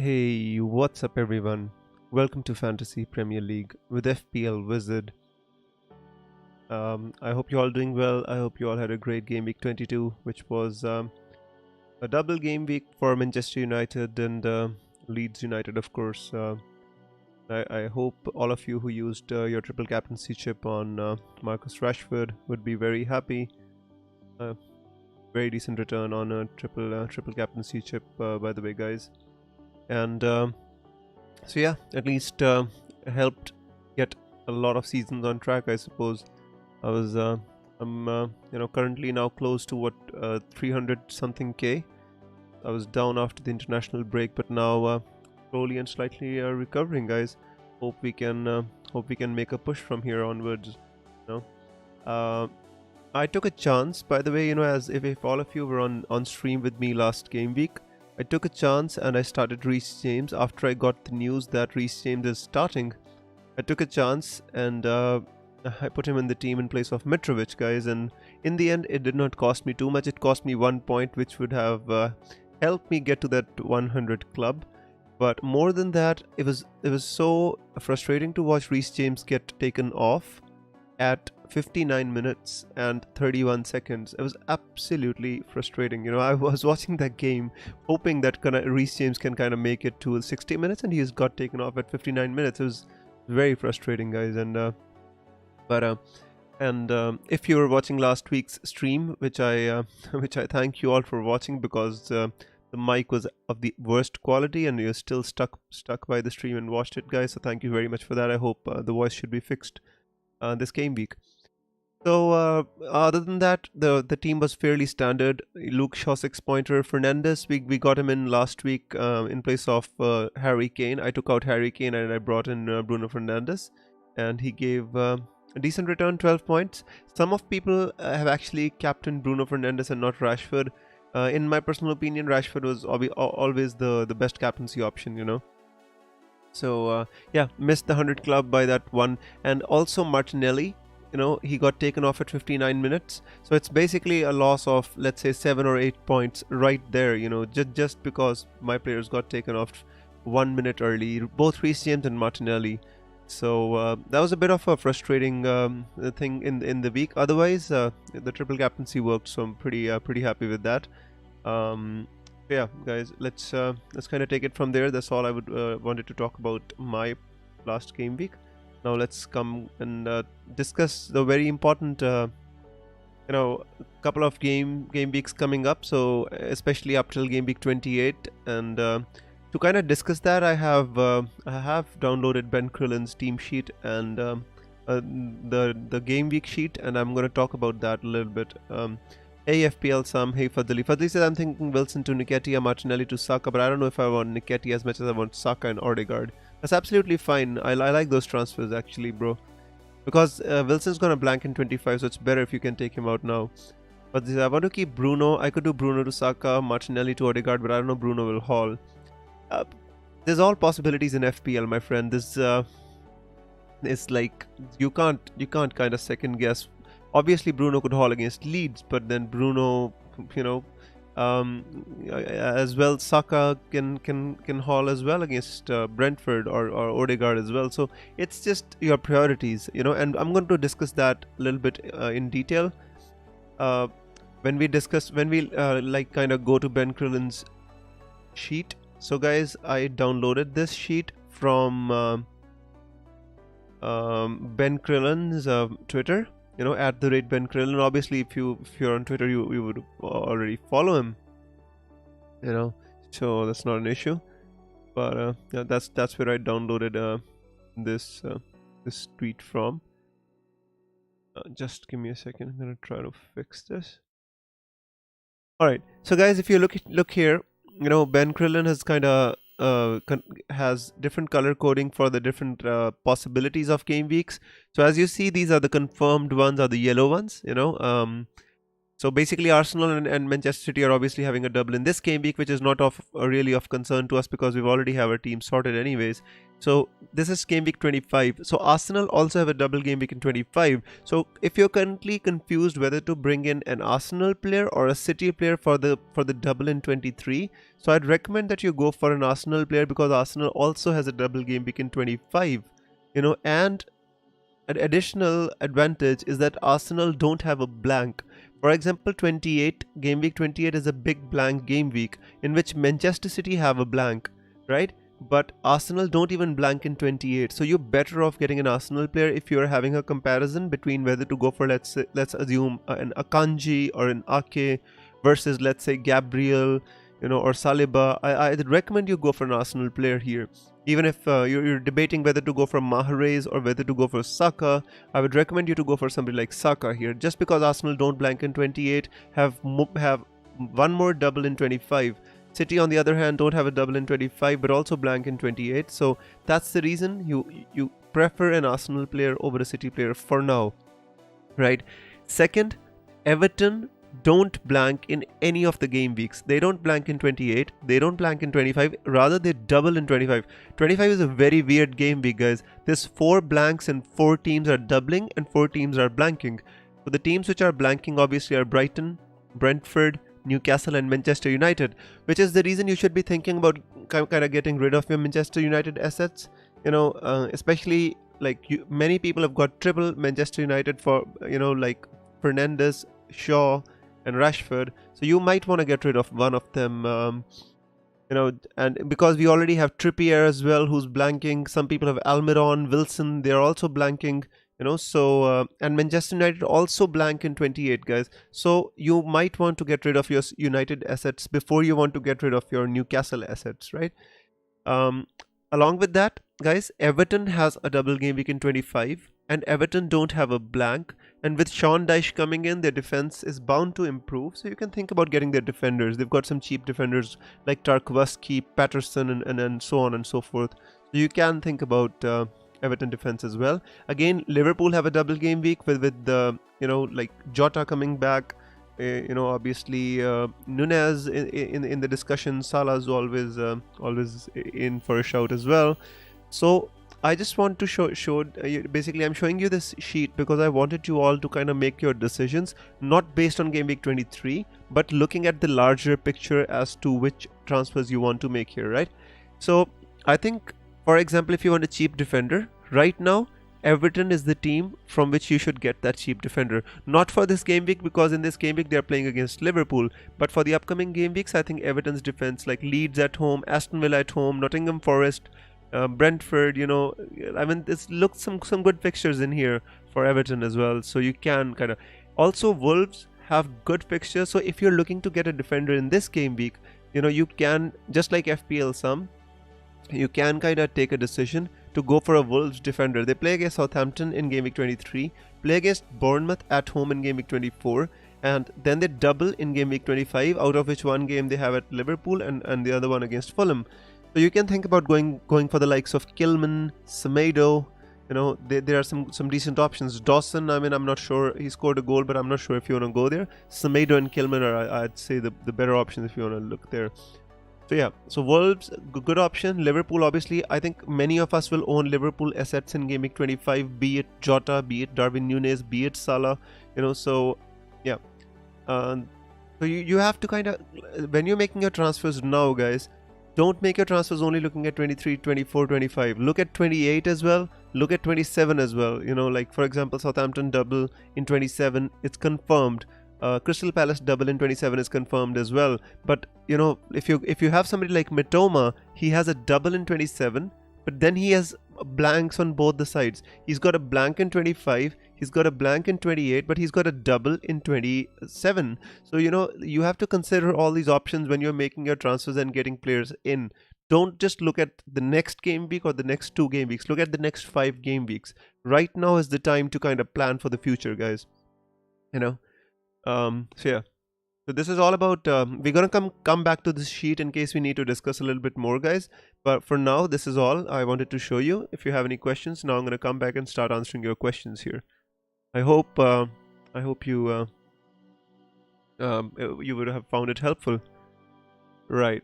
Hey, what's up everyone? Welcome to Fantasy Premier League with FPL Wizard. I hope you all doing well. I hope you all had a great game week 22, which was a double game week for Manchester United and Leeds United, of course. I hope all of you who used your triple captaincy chip on Marcus Rashford would be very happy. Uh, Very decent return on a triple captaincy chip, by the way, guys. And So yeah, at least helped get a lot of seasons on track, I suppose. I'm currently now close to 300 something K. I was down after the international break, but now slowly and slightly recovering, guys. Hope we can make a push from here onwards. You know, uh, I took a chance, by the way. As if all of you were on stream with me last game week. I took a chance and I started Reece James after I got the news that Reece James is starting. I took a chance and I put him in the team in place of Mitrovic, guys. And in the end, it did not cost me too much. It cost me 1 point, which would have helped me get to that 100 club. But more than that, it was so frustrating to watch Reece James get taken off at 59 minutes and 31 seconds. It was absolutely frustrating. I was watching that game hoping that Reece James can kind of make it to 60 minutes, and he's got taken off at 59 minutes. It was very frustrating, guys. If you were watching last week's stream, which I which I thank you all for watching, because the mic was of the worst quality and you're still stuck by the stream and watched it, guys. So thank you very much for that. I hope the voice should be fixed this game week. So other than that, the team was fairly standard. Luke Shaw 6-pointer. Fernandes, we got him in last week in place of Harry Kane. I took out Harry Kane and I brought in Bruno Fernandes, and he gave a decent return, 12 points. Some of people have actually captained Bruno Fernandes and not Rashford. In my personal opinion, Rashford was always the best captaincy option. So yeah, missed the 100 club by that one. And also Martinelli, he got taken off at 59 minutes. So it's basically a loss of, let's say, 7 or 8 points right there, just because my players got taken off 1 minute early, both Reece James and Martinelli. So that was a bit of a frustrating thing in the week. Otherwise, the triple captaincy worked, so I'm pretty happy with that. Yeah, guys, let's kind of take it from there. That's all I wanted to talk about my last game week. Now let's come and discuss the very important couple of game weeks coming up. So especially up till game week 28, and to kind of discuss that, I have downloaded Ben Krillin's team sheet and the game week sheet, and I'm going to talk about that a little bit. Hey FPL Sam, hey Fadli. Fadli said I'm thinking Wilson to Nketiah, Martinelli to Saka, but I don't know if I want Nketiah as much as I want Saka and Odegaard. That's absolutely fine. I like those transfers actually, bro. Because Wilson's gonna blank in 25, so it's better if you can take him out now. But I want to keep Bruno. I could do Bruno to Saka, Martinelli to Odegaard, but I don't know Bruno will haul. There's all possibilities in FPL, my friend. This it's like you can't kind of second guess. Obviously, Bruno could haul against Leeds, but then Bruno, as well, Saka can haul as well against Brentford or Odegaard as well. So it's just your priorities, and I'm going to discuss that a little bit in detail when we kind of go to Ben Krillin's sheet. So guys, I downloaded this sheet from Ben Krillin's Twitter. At the rate Ben Krillin. Obviously, if you're on Twitter, you would already follow him. So that's not an issue. But yeah, that's where I downloaded this tweet from. Just give me a second. I'm gonna try to fix this. All right. So guys, if you look here, Ben Krillin has kind of has different color coding for the different possibilities of game weeks. So as you see, these are the confirmed ones, are the yellow ones. So basically, Arsenal and Manchester City are obviously having a double in this game week, which is not of really of concern to us because we've already have our team sorted anyways. So this is game week 25. So Arsenal also have a double game week in 25. So if you're currently confused whether to bring in an Arsenal player or a City player for the double in 23, so I'd recommend that you go for an Arsenal player because Arsenal also has a double game week in 25. And an additional advantage is that Arsenal don't have a blank. For example, game week 28 is a big blank game week in which Manchester City have a blank, right? But Arsenal don't even blank in 28. So you're better off getting an Arsenal player if you're having a comparison between whether to go for, let's assume an Akanji or an Ake versus, let's say, Gabriel, or Saliba. I'd recommend you go for an Arsenal player here. Even if you're debating whether to go for Mahrez or whether to go for Saka, I would recommend you to go for somebody like Saka here. Just because Arsenal don't blank in 28, have one more double in 25. City, on the other hand, don't have a double in 25, but also blank in 28. So that's the reason you prefer an Arsenal player over a City player for now, right? Second, Everton don't blank in any of the game weeks. They don't blank in 28, they don't blank in 25, rather they double in 25. 25 is a very weird game week, guys. There's 4 blanks and 4 teams are doubling and 4 teams are blanking. So the teams which are blanking obviously are Brighton, Brentford, Newcastle and Manchester United, which is the reason you should be thinking about kind of getting rid of your Manchester United assets, especially many people have got triple Manchester United for, like Fernandes, Shaw and Rashford, so you might want to get rid of one of them, and because we already have Trippier as well who's blanking. Some people have Almiron, Wilson, they're also blanking, and Manchester United also blank in 28, guys. So you might want to get rid of your United assets before you want to get rid of your Newcastle assets, right? Along with that, guys, Everton has a double game week in 25 and Everton don't have a blank. And with Sean Dyche coming in, their defense is bound to improve. So you can think about getting their defenders. They've got some cheap defenders like Tarkowski, Patterson, and so on and so forth. So you can think about Everton defense as well. Again, Liverpool have a double game week with like Jota coming back. Obviously Nunez in the discussion. Salah's always in for a shout as well. So I just want to show basically I'm showing you this sheet because I wanted you all to kind of make your decisions not based on game week 23 but looking at the larger picture as to which transfers you want to make here, right? So I think, for example, if you want a cheap defender right now, Everton is the team from which you should get that cheap defender. Not for this game week because in this game week they are playing against Liverpool, but for the upcoming game weeks I think Everton's defense, like Leeds at home, Aston Villa at home, Nottingham Forest, Brentford, I mean, this looks some good fixtures in here for Everton as well. So you can kind of, also Wolves have good fixtures. So if you're looking to get a defender in this game week, you can, just like FPL some, you can kind of take a decision to go for a Wolves defender. They play against Southampton in game week 23, play against Bournemouth at home in game week 24, and then they double in game week 25, out of which one game they have at Liverpool and the other one against Fulham. So you can think about going for the likes of Kilman, Semedo. There are some decent options. Dawson, I mean, I'm not sure, he scored a goal, but I'm not sure if you want to go there. Semedo and Kilman are, I'd say, the better options if you want to look there. So yeah, so Wolves, good option. Liverpool, obviously, I think many of us will own Liverpool assets in game week 25, be it Jota, be it Darwin Núñez, be it Salah, so yeah. So you have to kind of, when you're making your transfers now, guys, don't make your transfers only looking at 23, 24, 25. Look at 28 as well. Look at 27 as well. Like for example, Southampton double in 27, it's confirmed. Crystal Palace double in 27 is confirmed as well. But if you have somebody like Mitoma, he has a double in 27, but then he has blanks on both the sides. He's got a blank in 25, he's got a blank in 28, but he's got a double in 27. So you have to consider all these options when you're making your transfers and getting players in. Don't just look at the next game week or the next 2 game weeks. Look at the next 5 game weeks. Right now is the time to kind of plan for the future, guys. So yeah, so this is all about we're gonna come back to this sheet in case we need to discuss a little bit more, guys, but for now this is all I wanted to show you. If you have any questions, now I'm gonna come back and start answering your questions here. I hope you you would have found it helpful. Right.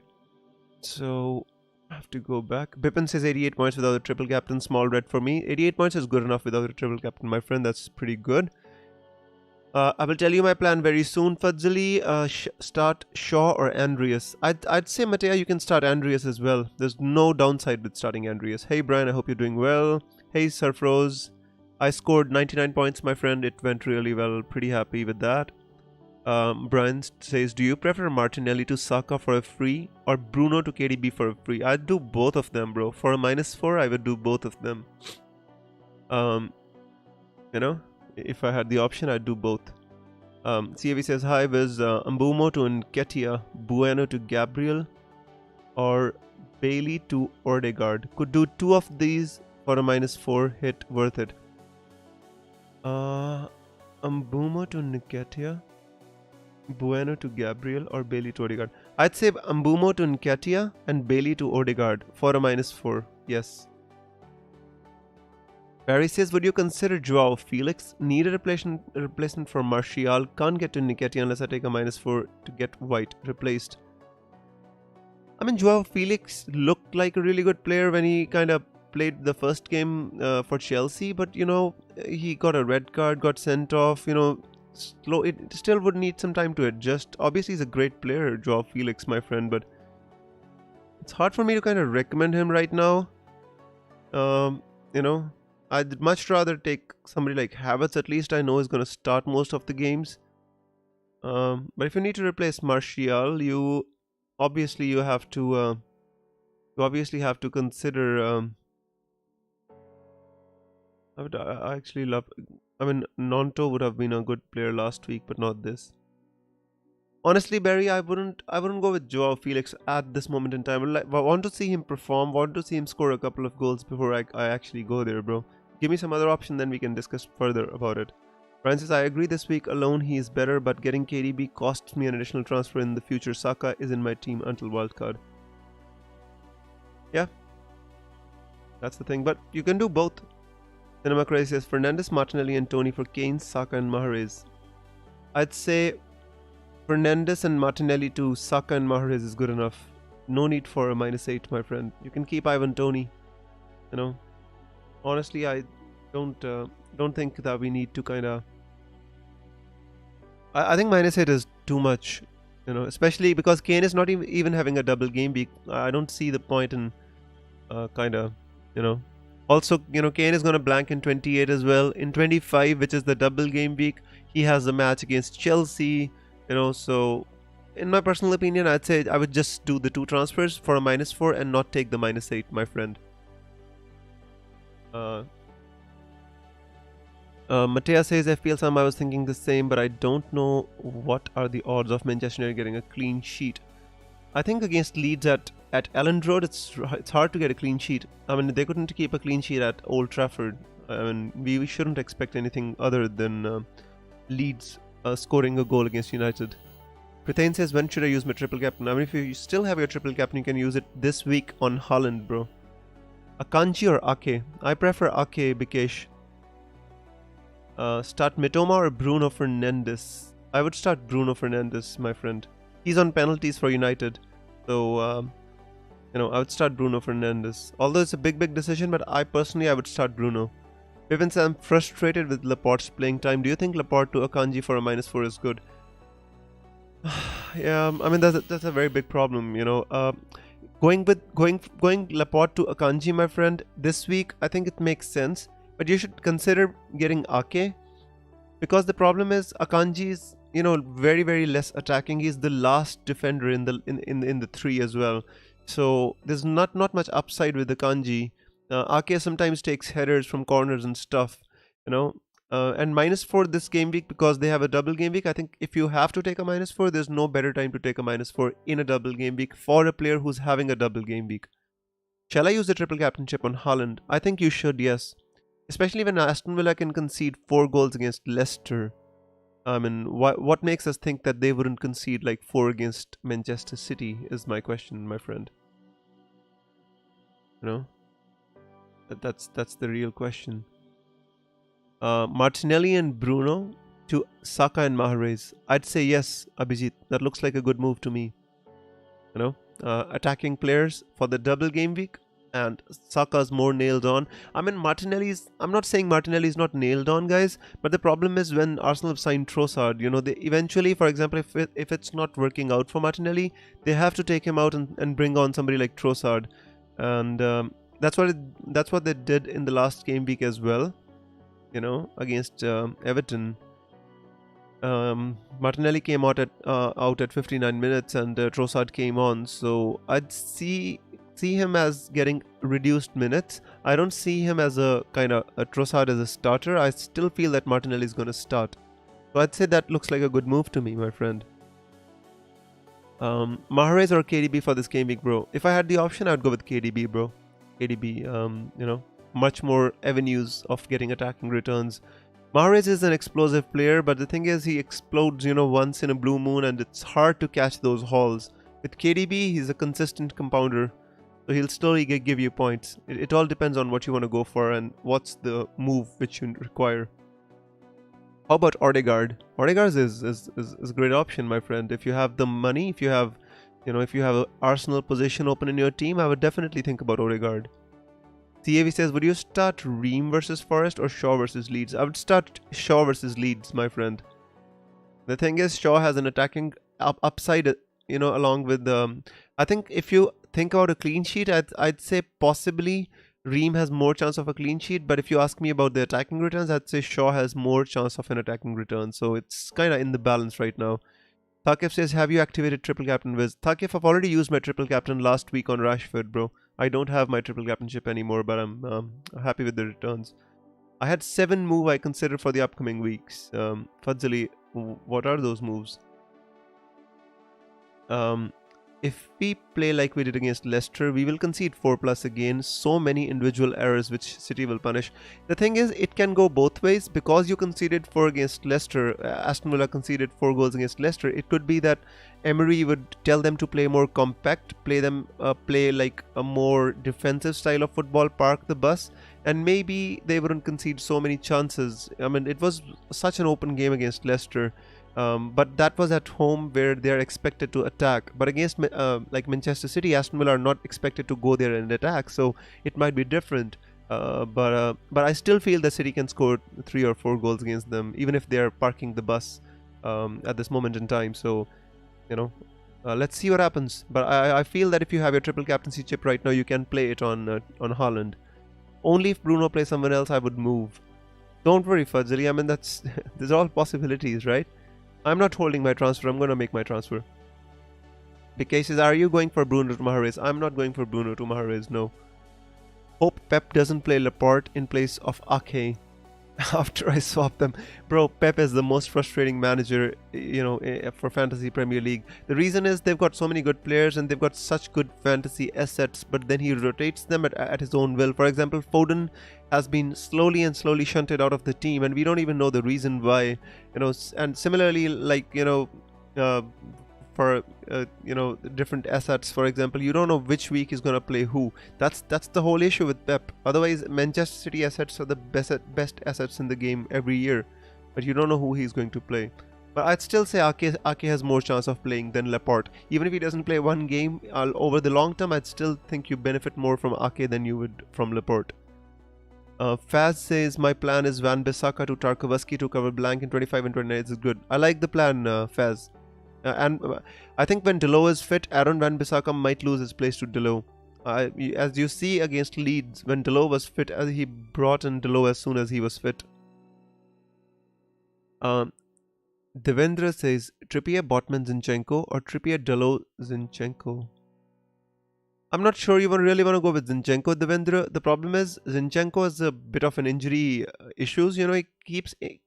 So I have to go back. Bipin says 88 points without a triple captain. Small red for me. 88 points is good enough without a triple captain, my friend. That's pretty good. I will tell you my plan very soon, Fadzali. Start Shaw or Andreas. I'd say, Matea, you can start Andreas as well. There's no downside with starting Andreas. Hey, Brian, I hope you're doing well. Hey, Surfrose. I scored 99 points, my friend. It went really well. Pretty happy with that. Brian says, do you prefer Martinelli to Saka for a free or Bruno to KDB for a free? I'd do both of them, bro. For a -4, I would do both of them. You know, if I had the option, I'd do both. CAV says, hi, Viz. Mbumo to Nketiah, Bueno to Gabriel, or Bailey to Odegaard. Could do 2 of these for a -4 hit, worth it. Mbumo to Nketiah, Bueno to Gabriel, or Bailey to Odegaard. I'd say Mbumo to Nketiah and Bailey to Odegaard for a -4. Yes. Barry says, would you consider Joao Felix? Need a replacement for Martial. Can't get to Nketiah unless I take a -4 to get White replaced. I mean, Joao Felix looked like a really good player when he kind of played the first game for Chelsea, but you know, he got a red card, got sent off, you know, slow. It still would need some time to adjust. Obviously, he's a great player, Joao Felix, my friend, but it's hard for me to kind of recommend him right now. You know, I'd much rather take somebody like Havertz. At least I know is going to start most of the games. But if you need to replace Martial, you obviously have to consider. I actually love. I mean, Nonto would have been a good player last week, but not this. Honestly, Barry, I wouldn't go with Joao Felix at this moment in time. I want to see him perform, want to see him score a couple of goals before I actually go there, bro. Give me some other option, then we can discuss further about it. Francis, I agree this week alone he is better, but getting KDB costs me an additional transfer in the future. Saka is in my team until wildcard. Yeah, that's the thing, but you can do both. Cinema Crazy says Fernandes, Martinelli and Tony for Kane, Saka and Mahrez. I'd say Fernandes and Martinelli to Saka and Mahrez is good enough. No need for a -8, my friend. You can keep Ivan Tony. You know, honestly, I don't think that we need to kind of. I think -8 is too much. You know, especially because Kane is not even having a double game week. I don't see the point in kind of, you know. Also, you know, Kane is going to blank in 28 as well. In 25, which is the double game week, he has a match against Chelsea. You know, so in my personal opinion, I'd say I would just do the 2 transfers for a -4 and not take the -8, my friend. Matea says FPL Sam, I was thinking the same, but I don't know what are the odds of Manchester United getting a clean sheet. I think against Leeds at Elland Road, it's hard to get a clean sheet. I mean, they couldn't keep a clean sheet at Old Trafford. I mean, we shouldn't expect anything other than Leeds scoring a goal against United. Prithane says, when should I use my triple captain? I mean, if you still have your triple captain, you can use it this week on Haaland, bro. Akanji or Ake? I prefer Ake, Bikesh. Start Mitoma or Bruno Fernandes? I would start Bruno Fernandes, my friend. He's on penalties for United. So, you know, I would start Bruno Fernandes. Although it's a big decision, but I would start Bruno. Vivian says, I'm frustrated with Laporte's playing time. Do you think Laporte to Akanji for a -4 is good? Yeah, I mean, that's a very big problem, you know. Going Laporte to Akanji, my friend, this week, I think it makes sense. But you should consider getting Ake. Because the problem is, Akanji is, you know, very less attacking. He's the last defender in the 3 as well. So there's not much upside with Akanji. Ake sometimes takes headers from corners and stuff, you know. And -4 this game week because they have a double game week. I think if you have to take a -4, there's no better time to take a -4 in a double game week for a player who's having a double game week. Shall I use the triple captainship on Haaland? I think you should, yes. Especially when Aston Villa can concede 4 goals against Leicester. I mean, what makes us think that they wouldn't concede like 4 against Manchester City is my question, my friend. You know, that's the real question. Martinelli and Bruno. to Saka and Mahrez. I'd say yes, Abhijit. That looks like a good move to me. You know, attacking players for the double game week, and Saka's more nailed on. I mean, Martinelli's. I'm not saying Martinelli is not nailed on, guys, but the problem is when Arsenal have signed Trossard, they eventually, for example, if it's not working out for Martinelli, they have to take him out and bring on somebody like Trossard, and that's what they did in the last game week as well. Against Everton. Martinelli came out at 59 minutes, and Trossard came on. So I'd see him as getting reduced minutes. I don't see him as a kind of a Trossard as a starter. I still feel that Martinelli is going to start. So I'd say that looks like a good move to me, my friend. Mahrez or KDB for this game week, bro? If I had the option, I'd go with KDB, bro. KDB, much more avenues of getting attacking returns. Mahrez is an explosive player, but the thing is he explodes, once in a blue moon, and it's hard to catch those hauls. With KDB, he's a consistent compounder, so he'll slowly give you points. It all depends on what you want to go for and what's the move which you require. How about Odegaard? Odegaard is a great option, my friend. If you have the money, if you have an Arsenal position open in your team, I would definitely think about Odegaard. CAV says, would you start Ream versus Forest or Shaw versus Leeds? I would start Shaw versus Leeds, my friend. The thing is, Shaw has an attacking upside, along with I think if you think about a clean sheet, I'd say possibly Ream has more chance of a clean sheet. But if you ask me about the attacking returns, I'd say Shaw has more chance of an attacking return. So it's kind of in the balance right now. Thakif says, have you activated triple captain Viz? Thakif, I've already used my triple captain last week on Rashford, bro. I don't have my triple captainship anymore, but I'm happy with the returns. I had 7 moves I considered for the upcoming weeks. Fadzali, what are those moves? If we play like we did against Leicester, we will concede 4+ again. So many individual errors which City will punish. The thing is, it can go both ways. Because you conceded 4 against Leicester, Aston Villa conceded 4 goals against Leicester, it could be that Emery would tell them to play more compact, play like a more defensive style of football, park the bus, and maybe they wouldn't concede so many chances. I mean, it was such an open game against Leicester. But that was at home where they're expected to attack. But against like Manchester City, Aston Villa are not expected to go there and attack, so it might be different. But I still feel that City can score 3 or 4 goals against them, even if they're parking the bus at this moment in time. So, let's see what happens. But I feel that if you have your triple captaincy chip right now, you can play it on Haaland. Only if Bruno plays someone else, I would move. Don't worry, Fadzali. I mean, there's all possibilities, right? I'm not holding my transfer. I'm going to make my transfer. BK says, are you going for Bruno to Mahrez? I'm not going for Bruno to Mahrez, no. Hope Pep doesn't play Laporte in place of Ake after I swap them. Bro, Pep is the most frustrating manager, for Fantasy Premier League. The reason is they've got so many good players and they've got such good fantasy assets, but then he rotates them at his own will. For example, Foden has been slowly shunted out of the team, and we don't even know the reason why. And similarly, like for different assets, for example, you don't know which week is going to play who. That's the whole issue with Pep. Otherwise, Manchester City assets are the best assets in the game every year, but you don't know who he's going to play. But I'd still say Ake has more chance of playing than Laporte. Even if he doesn't play one game, over the long term, I'd still think you benefit more from Ake than you would from Laporte. Faz says, my plan is Van Bissaka to Tarkowski to cover blank in 25 and 29. It's good. I like the plan, Faz. And I think when Delo is fit, Aaron Van Bissaka might lose his place to Delo. As you see against Leeds, when Delo was fit, he brought in Delo as soon as he was fit. Devendra says, Trippier, Botman, Zinchenko or Trippier, Delo, Zinchenko? I'm not sure you really want to go with Zinchenko, Devendra. The problem is Zinchenko has a bit of an injury issues. He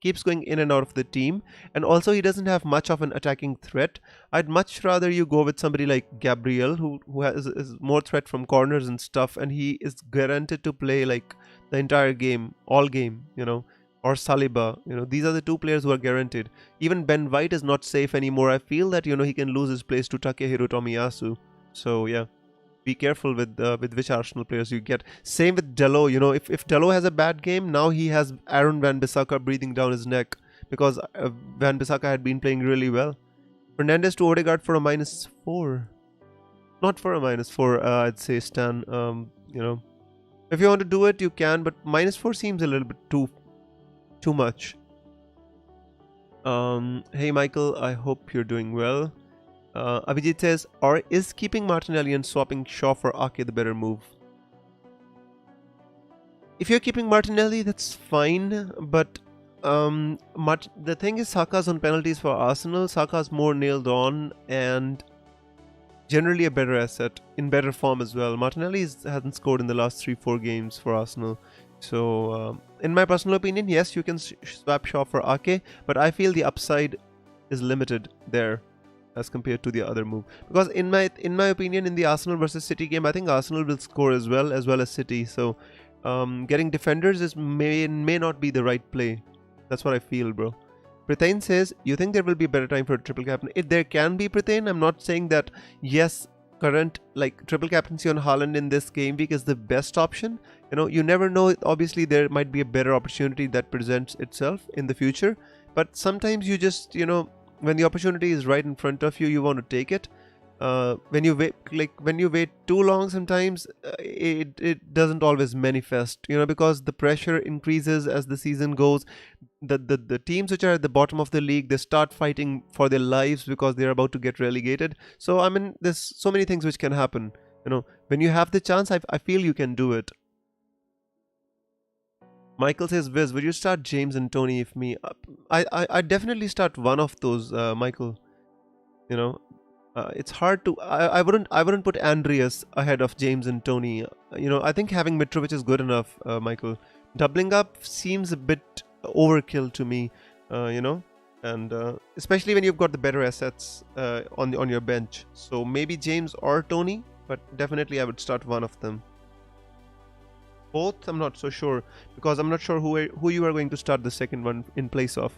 keeps going in and out of the team, and also he doesn't have much of an attacking threat. I'd much rather you go with somebody like Gabriel, who is more threat from corners and stuff, and he is guaranteed to play like the entire game, all game. Or Saliba. These are the 2 players who are guaranteed. Even Ben White is not safe anymore. I feel that he can lose his place to Takehiro Tomiyasu. So yeah. Be careful with which Arsenal players you get. Same with Delo. If Delo has a bad game, now he has Aaron Van Bissaka breathing down his neck. because Van Bissaka had been playing really well. Fernandes to Odegaard for a -4. Not for a -4, I'd say, Stan. If you want to do it, you can, but -4 seems a little bit too much. Hey Michael, I hope you're doing well. Abhijit says, or is keeping Martinelli and swapping Shaw for Ake the better move? If you're keeping Martinelli, that's fine, but the thing is, Saka's on penalties for Arsenal. Saka's more nailed on and generally a better asset, in better form as well. Martinelli hasn't scored in the last 3-4 games for Arsenal. So, in my personal opinion, yes, you can swap Shaw for Ake, but I feel the upside is limited there as compared to the other move. Because in my opinion, in the Arsenal versus City game, I think Arsenal will score as well as City. So, getting defenders may not be the right play. That's what I feel, bro. Pritain says, you think there will be a better time for a triple captain? There can be, Pritain. I'm not saying that, yes, current triple captaincy on Haaland in this game week is the best option. You never know. Obviously, there might be a better opportunity that presents itself in the future. But sometimes you just, when the opportunity is right in front of you, you want to take it. When you wait too long, sometimes it doesn't always manifest, because the pressure increases as the season goes. The teams which are at the bottom of the league, they start fighting for their lives because they're about to get relegated. So I mean, there's so many things which can happen. When you have the chance, I feel you can do it. Michael says, Viz, would you start James and Tony if me? I definitely start one of those, Michael. It's hard to. I wouldn't put Andreas ahead of James and Tony. I think having Mitrovic is good enough, Michael. Doubling up seems a bit overkill to me, and especially when you've got the better assets on your bench. So maybe James or Tony, but definitely I would start one of them. Both, I'm not so sure, because I'm not sure who you are going to start the second one in place of.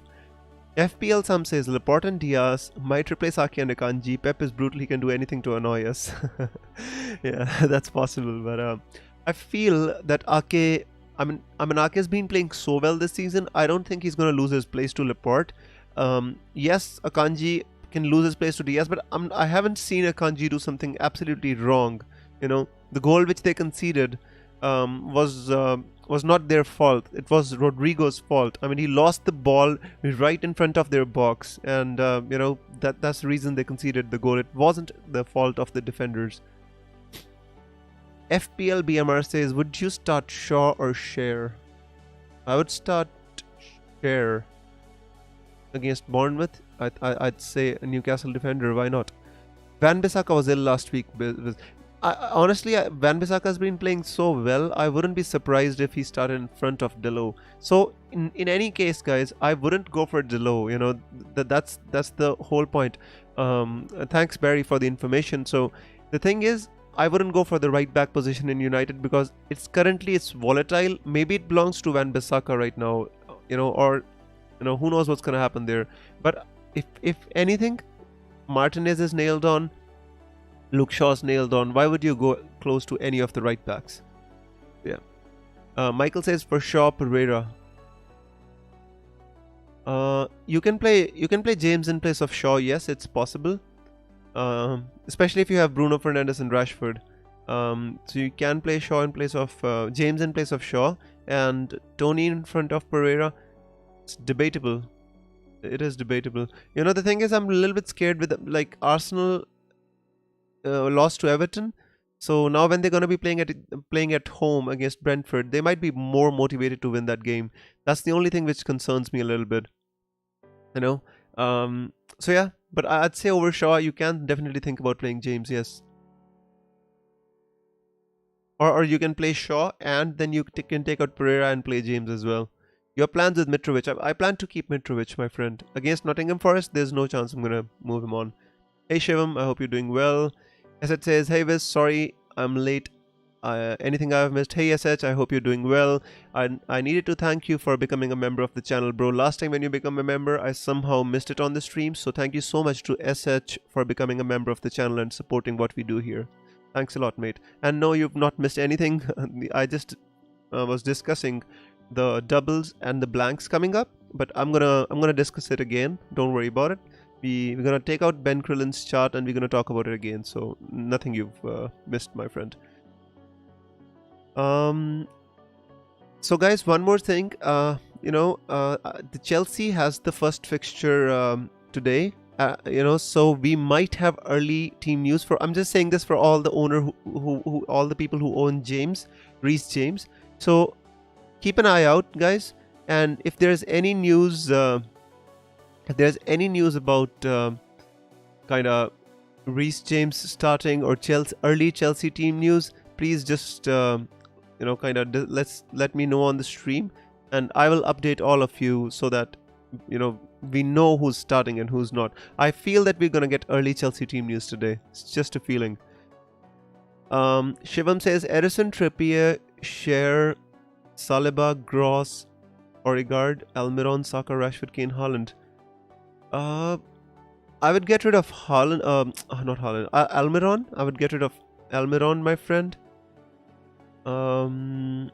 FPL Sam says, Laporte and Diaz might replace Ake and Akanji. Pep is brutal, he can do anything to annoy us. Yeah, that's possible, but I feel that Ake, Ake's been playing so well this season, I don't think he's going to lose his place to Laporte. Yes, Akanji can lose his place to Diaz, but I haven't seen Akanji do something absolutely wrong. The goal which they conceded was not their fault. It was Rodrigo's fault. I mean, he lost the ball right in front of their box, and that's the reason they conceded the goal. It wasn't the fault of the defenders. FPL BMR says, would you start Shaw or Cher? I would start Cher against Bournemouth. I'd say a Newcastle defender. Why not? Van Bissaka was ill last week. Honestly, Van Bissaka has been playing so well, I wouldn't be surprised if he started in front of Delo. So in any case, guys, I wouldn't go for Delo. That's the whole point. Thanks, Barry, for the information. So the thing is, I wouldn't go for the right back position in United because it's volatile. Maybe it belongs to Van Bissaka right now, or who knows what's gonna happen there. But if anything, Martinez is nailed on. Luke Shaw's nailed on. Why would you go close to any of the right backs? Yeah. Michael says for Shaw, Pereira. You can play James in place of Shaw. Yes, it's possible. Especially if you have Bruno Fernandes and Rashford. So you can play Shaw in place of James in place of Shaw and Tony in front of Pereira. It's debatable. It is debatable. The thing is, I'm a little bit scared with Arsenal. Lost to Everton, so now when they're going to be playing at home against Brentford, they might be more motivated to win that game. That's the only thing which concerns me a little bit. So yeah, but I'd say over Shaw, you can definitely think about playing James. Yes, or you can play Shaw and then you can take out Pereira and play James as well. Your plans with Mitrovic? I plan to keep Mitrovic, my friend. Against Nottingham Forest, there's no chance I'm gonna move him on. Hey Shivam, I hope you're doing well. SH says, hey Viz, sorry I'm late. Anything I've missed? Hey SH, I hope you're doing well. I needed to thank you for becoming a member of the channel, bro. Last time when you become a member, I somehow missed it on the stream. So thank you so much to SH for becoming a member of the channel and supporting what we do here. Thanks a lot, mate. And no, you've not missed anything. I just was discussing the doubles and the blanks coming up, but I'm gonna discuss it again. Don't worry about it. We're gonna take out Ben Krillin's chart and we're gonna talk about it again. So nothing you've missed, my friend. So guys, one more thing. The Chelsea has the first fixture today. So we might have early team news for. I'm just saying this for all the owner who all the people who own Reece James. So keep an eye out, guys. And if there's any news, about kind of Reece James starting or early Chelsea team news, please just let me know on the stream, and I will update all of you so that we know who's starting and who's not. I feel that we're gonna get early Chelsea team news today. It's just a feeling. Shivam says Edison, Trippier, Cher, Saliba, Gross, Odegaard, Almiron, Saka, Rashford, Kane, Haaland. I would get rid of Haaland. Not Haaland. Almiron. I would get rid of Almiron, my friend. Other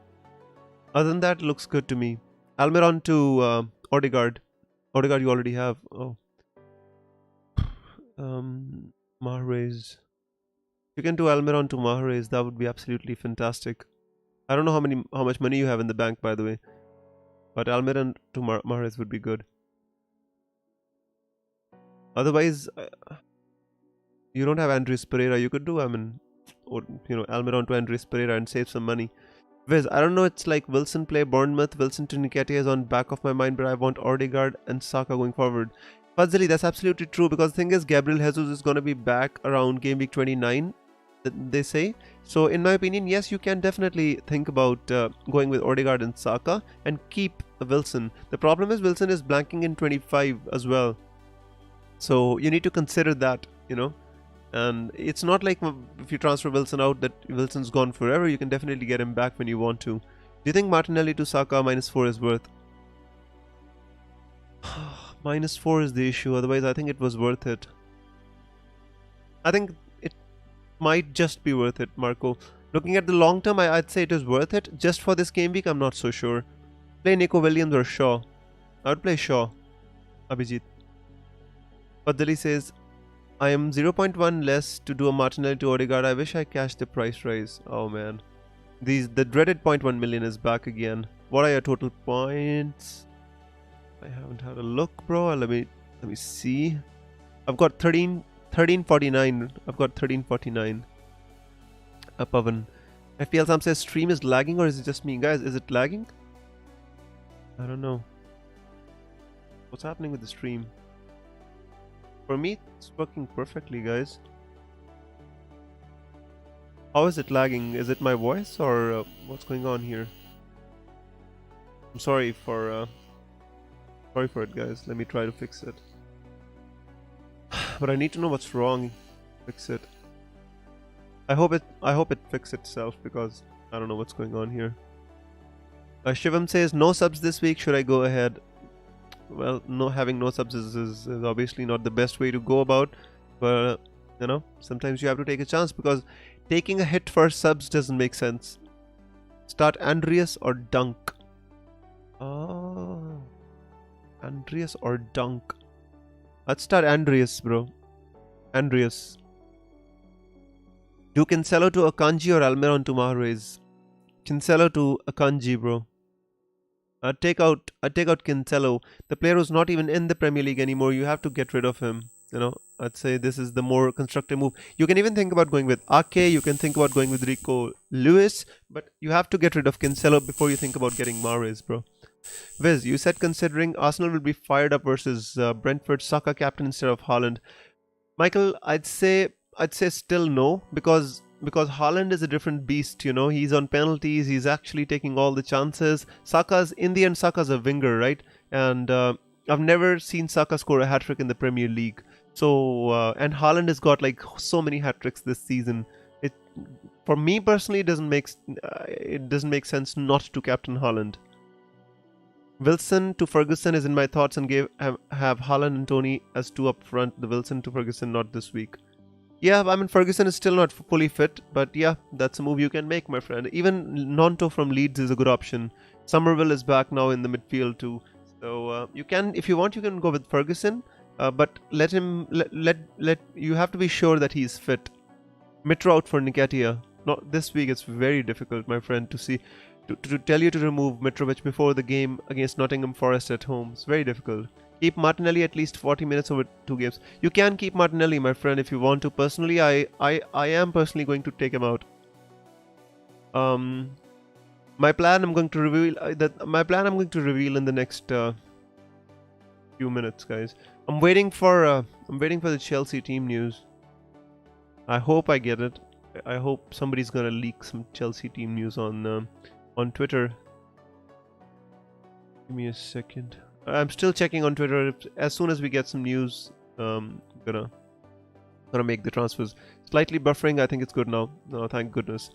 than that, looks good to me. Almiron to Odegaard. Odegaard you already have. Oh. Mahrez. You can do Almiron to Mahrez. That would be absolutely fantastic. I don't know how much money you have in the bank, by the way. But Almiron to Mahrez would be good. Otherwise, you don't have Andres Pereira. You could do, Almiron to Andres Pereira and save some money. Viz, I don't know, it's like Wilson play Bournemouth, Wilson to Nketiah is on back of my mind, but I want Odegaard and Saka going forward. Fazili, that's absolutely true, because the thing is, Gabriel Jesus is going to be back around Gameweek 29, they say. So in my opinion, yes, you can definitely think about going with Odegaard and Saka and keep Wilson. The problem is Wilson is blanking in 25 as well. So you need to consider that, And it's not like if you transfer Wilson out that Wilson's gone forever. You can definitely get him back when you want to. Do you think Martinelli to Saka -4 is worth? -4 is the issue. Otherwise, I think it was worth it. I think it might just be worth it, Marco. Looking at the long term, I'd say it is worth it. Just for this game week, I'm not so sure. Play Nico Williams or Shaw. I would play Shaw. Abhijit. Padali says, I am 0.1 less to do a Martinelli to Odegaard. I wish I cashed the price rise. Oh man. The dreaded 0.1 million is back again. What are your total points? I haven't had a look, bro. Let me see. I've got 1349. I've got 1349. Pavan. FPL Sam says stream is lagging, or is it just me? Guys, is it lagging? I don't know. What's happening with the stream? For me, it's working perfectly, guys. How is it lagging? Is it my voice or what's going on here? I'm sorry for it, guys. Let me try to fix it. But I need to know what's wrong. Fix it. I hope it fixes itself, because I don't know what's going on here. Shivam says no subs this week. Should I go ahead? Well, having no subs is obviously not the best way to go about, but sometimes you have to take a chance, because taking a hit for subs doesn't make sense. Start Andreas or Dunk. Oh, Andreas or Dunk. Let's start Andreas, bro. Andreas. Do Cancelo to Akanji or Almiron to Mahrez? Cancelo to Akanji, bro. I'd take out Cancelo. The player who's not even in the Premier League anymore. You have to get rid of him. I'd say this is the more constructive move. You can even think about going with Ake. You can think about going with Rico Lewis. But you have to get rid of Cancelo before you think about getting Mahrez, bro. Viz, you said considering Arsenal will be fired up versus Brentford, Saka captain instead of Haaland. Michael, I'd say still no, because Haaland is a different beast, he's on penalties, he's actually taking all the chances. Saka's a winger, right? And I've never seen Saka score a hat-trick in the Premier League. So, and Haaland has got like so many hat-tricks this season. For me personally, it doesn't make sense not to captain Haaland. Wilson to Ferguson is in my thoughts, and have Haaland and Tony as two up front. The Wilson to Ferguson not this week. Yeah, Ferguson is still not fully fit, but yeah, that's a move you can make, my friend. Even Nonto from Leeds is a good option. Somerville is back now in the midfield too. So you can, if you want, you can go with Ferguson. But let you have to be sure that he's fit. Mitro out for Nketiah. Not this week. It's very difficult, my friend, to tell you to remove Mitrovic before the game against Nottingham Forest at home. It's very difficult. Keep Martinelli at least 40 minutes over 2 games. You can keep Martinelli, my friend, if you want to. Personally, I am personally going to take him out. My plan I'm going to reveal in the next few minutes, guys. I'm waiting for the Chelsea team news. I hope I get it. I hope somebody's gonna leak some Chelsea team news on Twitter. Give me a second. I'm still checking on Twitter. As soon as we get some news, gonna make the transfers. Slightly buffering. I think it's good now. No, thank goodness.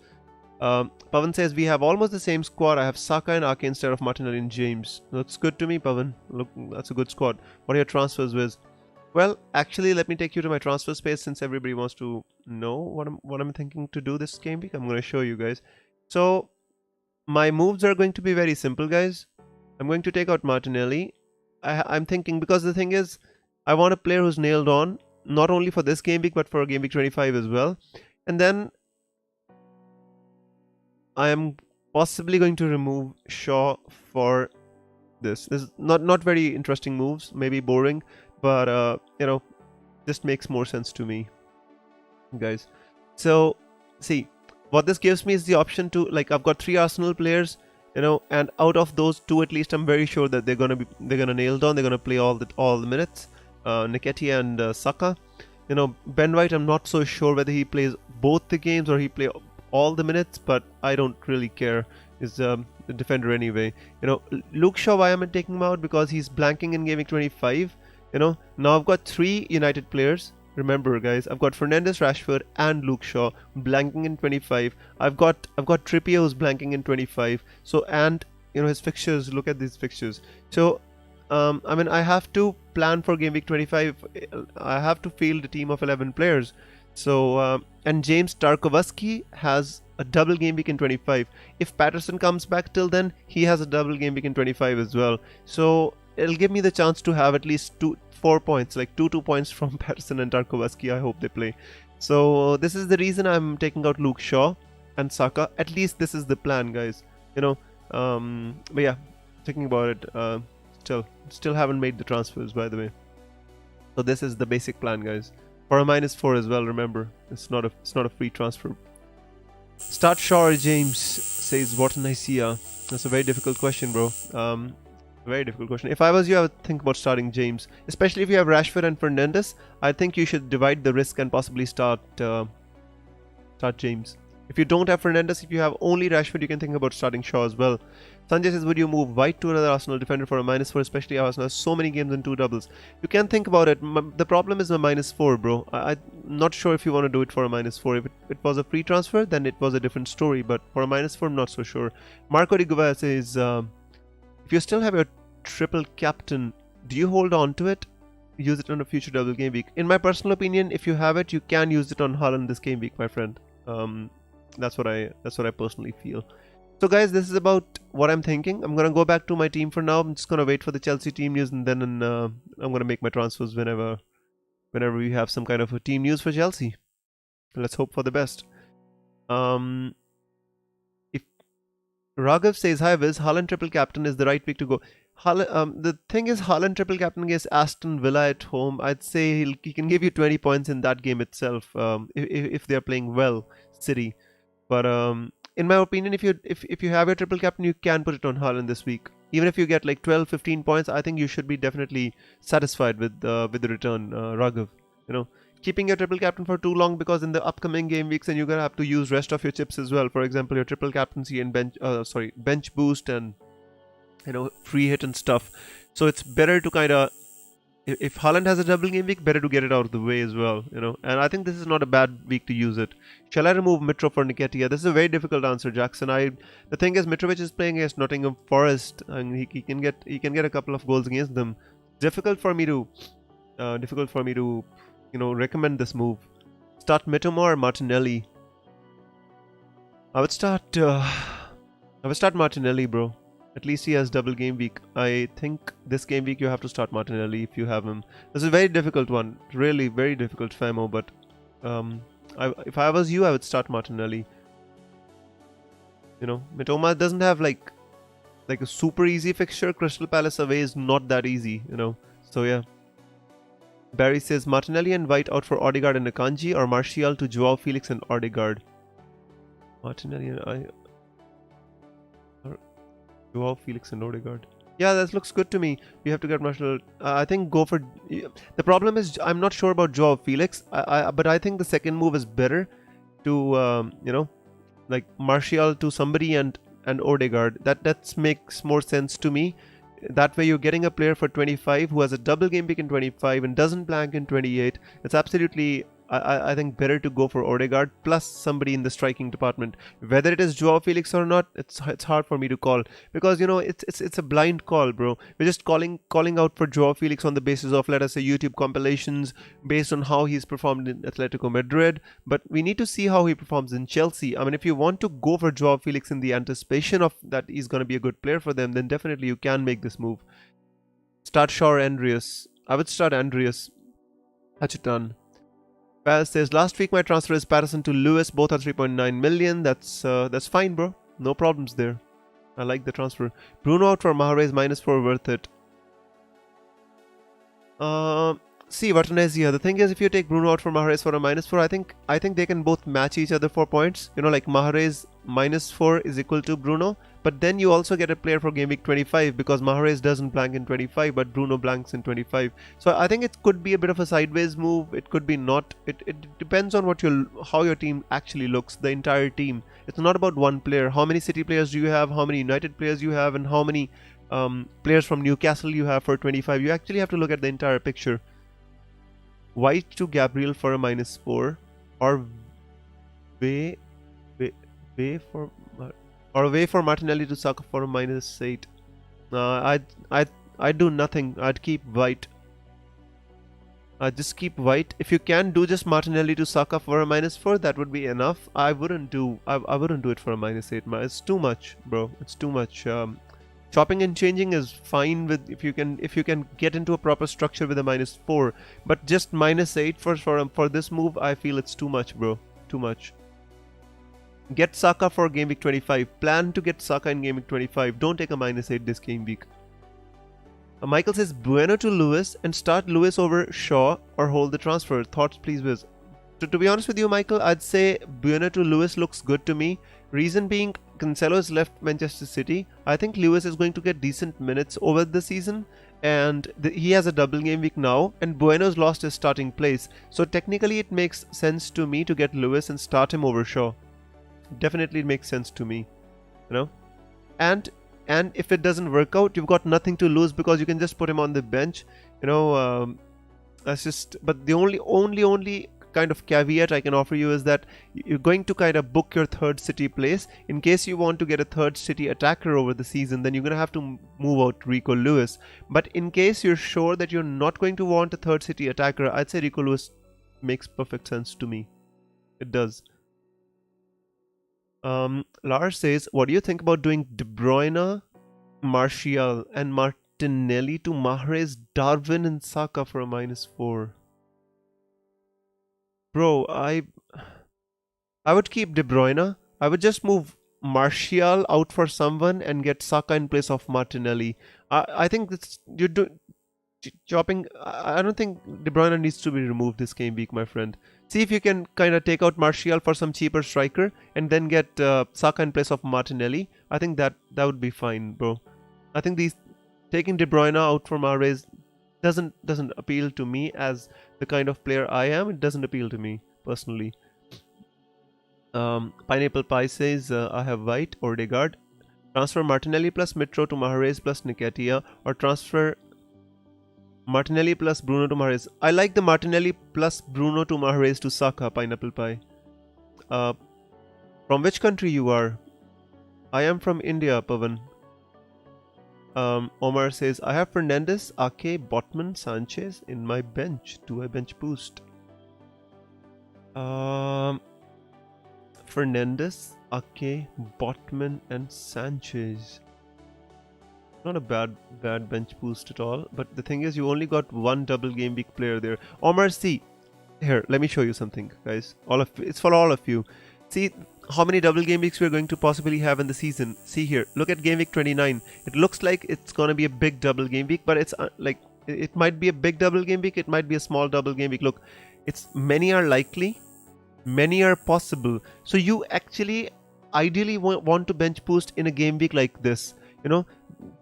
Pavan says we have almost the same squad. I have Saka and Ake instead of Martinelli and James. That's good to me, Pavan. Look, that's a good squad. What are your transfers, Wiz? Well, actually, let me take you to my transfer space since everybody wants to know what I'm thinking to do this game week. I'm going to show you guys. So, my moves are going to be very simple, guys. I'm going to take out Martinelli. I'm thinking, because the thing is, I want a player who's nailed on, not only for this game week, but for game week 25 as well. And then I am possibly going to remove Shaw for this. This is not very interesting moves, maybe boring, but you know, just makes more sense to me, guys. So see, what this gives me is the option to, like, I've got 3 Arsenal players, you know, and out of those 2 at least, I'm very sure that they're gonna nail down. They're gonna play all the minutes. Nketiah and Saka. You know, Ben White, I'm not so sure whether he plays both the games or he play all the minutes, but I don't really care. He's a defender anyway. You know, Luke Shaw, why am I taking him out? Because he's blanking in game week 25. You know, now I've got 3 United players. Remember, guys, I've got Fernandes, Rashford, and Luke Shaw blanking in 25. I've got Trippier who's blanking in 25. So, and you know, his fixtures. Look at these fixtures. So, I mean, I have to plan for game week 25. I have to field a team of 11 players. So, and James Tarkowski has a double game week in 25. If Patterson comes back till then, he has a double game week in 25 as well. So it'll give me the chance to have at least 4 points, like 2 points from Patterson and Tarkowski. I hope they play. So this is the reason I'm taking out Luke Shaw and Saka. At least this is the plan, guys. You know, but yeah, thinking about it, still haven't made the transfers, by the way. So this is the basic plan, guys. For a -4 as well, remember. It's not a free transfer. Start Shaw or James, says Wharton Isia. That's a very difficult question, bro. Very difficult question. If I was you, I would think about starting James. Especially if you have Rashford and Fernandes. I think you should divide the risk and possibly start James. If you don't have Fernandes, if you have only Rashford, you can think about starting Shaw as well. Sanjay says, would you move White to another Arsenal defender for a -4, especially Arsenal has so many games and 2 doubles? You can think about it. The problem is a -4, bro. I'm not sure if you want to do it for a -4. If it was a free transfer, then it was a different story. But for a -4, I'm not so sure. Marco Di Guvea says, if you still have your triple captain, do you hold on to it? Use it on a future double game week. In my personal opinion, if you have it, you can use it on Haaland this game week, my friend. That's what I personally feel. So guys, this is about what I'm thinking. I'm gonna go back to my team for now. I'm just gonna wait for the Chelsea team news, and then I'm gonna make my transfers whenever we have some kind of a team news for Chelsea. Let's hope for the best. If Raghav says, hi Viz, Haaland triple captain is the right week to go. The thing is, Haaland triple captain against Aston Villa at home, I'd say he can give you 20 points in that game itself, if they're playing well, City. But in my opinion, if you have your triple captain, you can put it on Haaland this week. Even if you get like 12-15 points, I think you should be definitely satisfied with the return, Raghav. You know, keeping your triple captain for too long, because in the upcoming game weeks, and you're gonna have to use rest of your chips as well. For example, your triple captaincy and bench boost and, you know, free hit and stuff. So it's better to kind of, if Haaland has a double game week, better to get it out of the way as well, you know. And I think this is not a bad week to use it. Shall I remove Mitro for Nketiah? This is a very difficult answer, Jackson. The thing is, Mitrovic is playing against Nottingham Forest, and he can get a couple of goals against them. Difficult for me to you know, recommend this move. Start Mitoma or Martinelli? I would start Martinelli, bro. At least he has double game week. I think this game week you have to start Martinelli if you have him. This is a very difficult one. Really, very difficult, Famo. But if I was you, I would start Martinelli. You know, Mitoma doesn't have like a super easy fixture. Crystal Palace away is not that easy, you know. So yeah. Barry says Martinelli and White out for Odegaard and Akanji, or Martial to Joao Felix and Odegaard. Martinelli and Joao Felix and Odegaard. Yeah, that looks good to me. We have to get Martial. I think go for. The problem is I'm not sure about Joao Felix. But I think the second move is better to you know, like Martial to somebody and Odegaard. That makes more sense to me. That way you're getting a player for 25 who has a double game week in 25 and doesn't blank in 28. It's absolutely, I think, better to go for Odegaard plus somebody in the striking department. Whether it is Joao Felix or not, it's hard for me to call, because you know it's a blind call, bro. We're just calling out for Joao Felix on the basis of, let us say, YouTube compilations based on how he's performed in Atletico Madrid. But we need to see how he performs in Chelsea. I mean, if you want to go for Joao Felix in the anticipation of that he's going to be a good player for them, then definitely you can make this move. Start Shaw or Andreas. I would start Andreas. Hachitan. Paz says, last week my transfer is Patterson to Lewis. Both are 3.9 million. That's fine, bro. No problems there. I like the transfer. Bruno out for Mahrez -4, worth it. See, Vartanezia. The thing is, if you take Bruno out for Mahrez for a -4, I think they can both match each other for points. You know, like Mahrez -4 is equal to Bruno, but then you also get a player for game week 25 because Mahrez doesn't blank in 25, but Bruno blanks in 25. So I think it could be a bit of a sideways move. It could be not. It depends on how your team actually looks. The entire team. It's not about one player. How many City players do you have? How many United players you have? And how many players from Newcastle you have for 25? You actually have to look at the entire picture. White to Gabriel for a -4, or way for Martinelli to Saka for a -8. I'd do nothing. I'd keep White. Just keep White. If you can do just Martinelli to Saka for a -4, that would be enough. I wouldn't do it for a -8. It's too much, bro. It's too much. Chopping and changing is fine with if you can get into a proper structure with a -4, but just -8 for this move, I feel it's too much, bro. Too much. Get Saka for game week 25. Plan to get Saka in game week 25. Don't take a -8 this game week. Michael says Bueno to Lewis and start Lewis over Shaw or hold the transfer. Thoughts, please, Wiz. To be honest with you, Michael, I'd say Bueno to Lewis looks good to me. Reason being, Cancelo has left Manchester City. I think Lewis is going to get decent minutes over the season, and he has a double game week now, and Bueno's lost his starting place. So technically it makes sense to me to get Lewis and start him over Shaw. Definitely it makes sense to me, you know. And if it doesn't work out, you've got nothing to lose because you can just put him on the bench, you know. That's just. But the only kind of caveat I can offer you is that you're going to kind of book your third City place. In case you want to get a third City attacker over the season, then you're going to have to move out Rico Lewis. But in case you're sure that you're not going to want a third City attacker, I'd say Rico Lewis makes perfect sense to me. It does. Lars says, what do you think about doing De Bruyne, Martial and Martinelli to Mahrez, Darwin and Saka for a -4? Bro, I would keep De Bruyne. I would just move Martial out for someone and get Saka in place of Martinelli. I think you're doing chopping. I don't think De Bruyne needs to be removed this game week, my friend. See if you can kind of take out Martial for some cheaper striker and then get Saka in place of Martinelli. I think that would be fine, bro. I think taking De Bruyne out for Mahrez doesn't appeal to me as the kind of player I am. It doesn't appeal to me personally. Pineapple Pie says I have White or Odegaard. Transfer Martinelli plus Mitro to Mahrez plus Nketiah, or transfer Martinelli plus Bruno to Mahrez. I like the Martinelli plus Bruno to Mahrez to Saka, Pineapple Pie. From which country you are? I am from India, Pavan. Omar says, I have Fernandes, Ake, Botman, Sanchez in my bench. Do I bench boost? Fernandes, Ake, Botman and Sanchez. Not a bad bench boost at all. But the thing is, you only got one double game week player there. Omar, see here. Let me show you something, guys. It's for all of you. See how many double game weeks we're going to possibly have in the season. See here. Look at game week 29. It looks like it's gonna be a big double game week, but it's like it might be a big double game week. It might be a small double game week. Look, it's many are likely, many are possible. So you actually ideally want to bench boost in a game week like this. You know,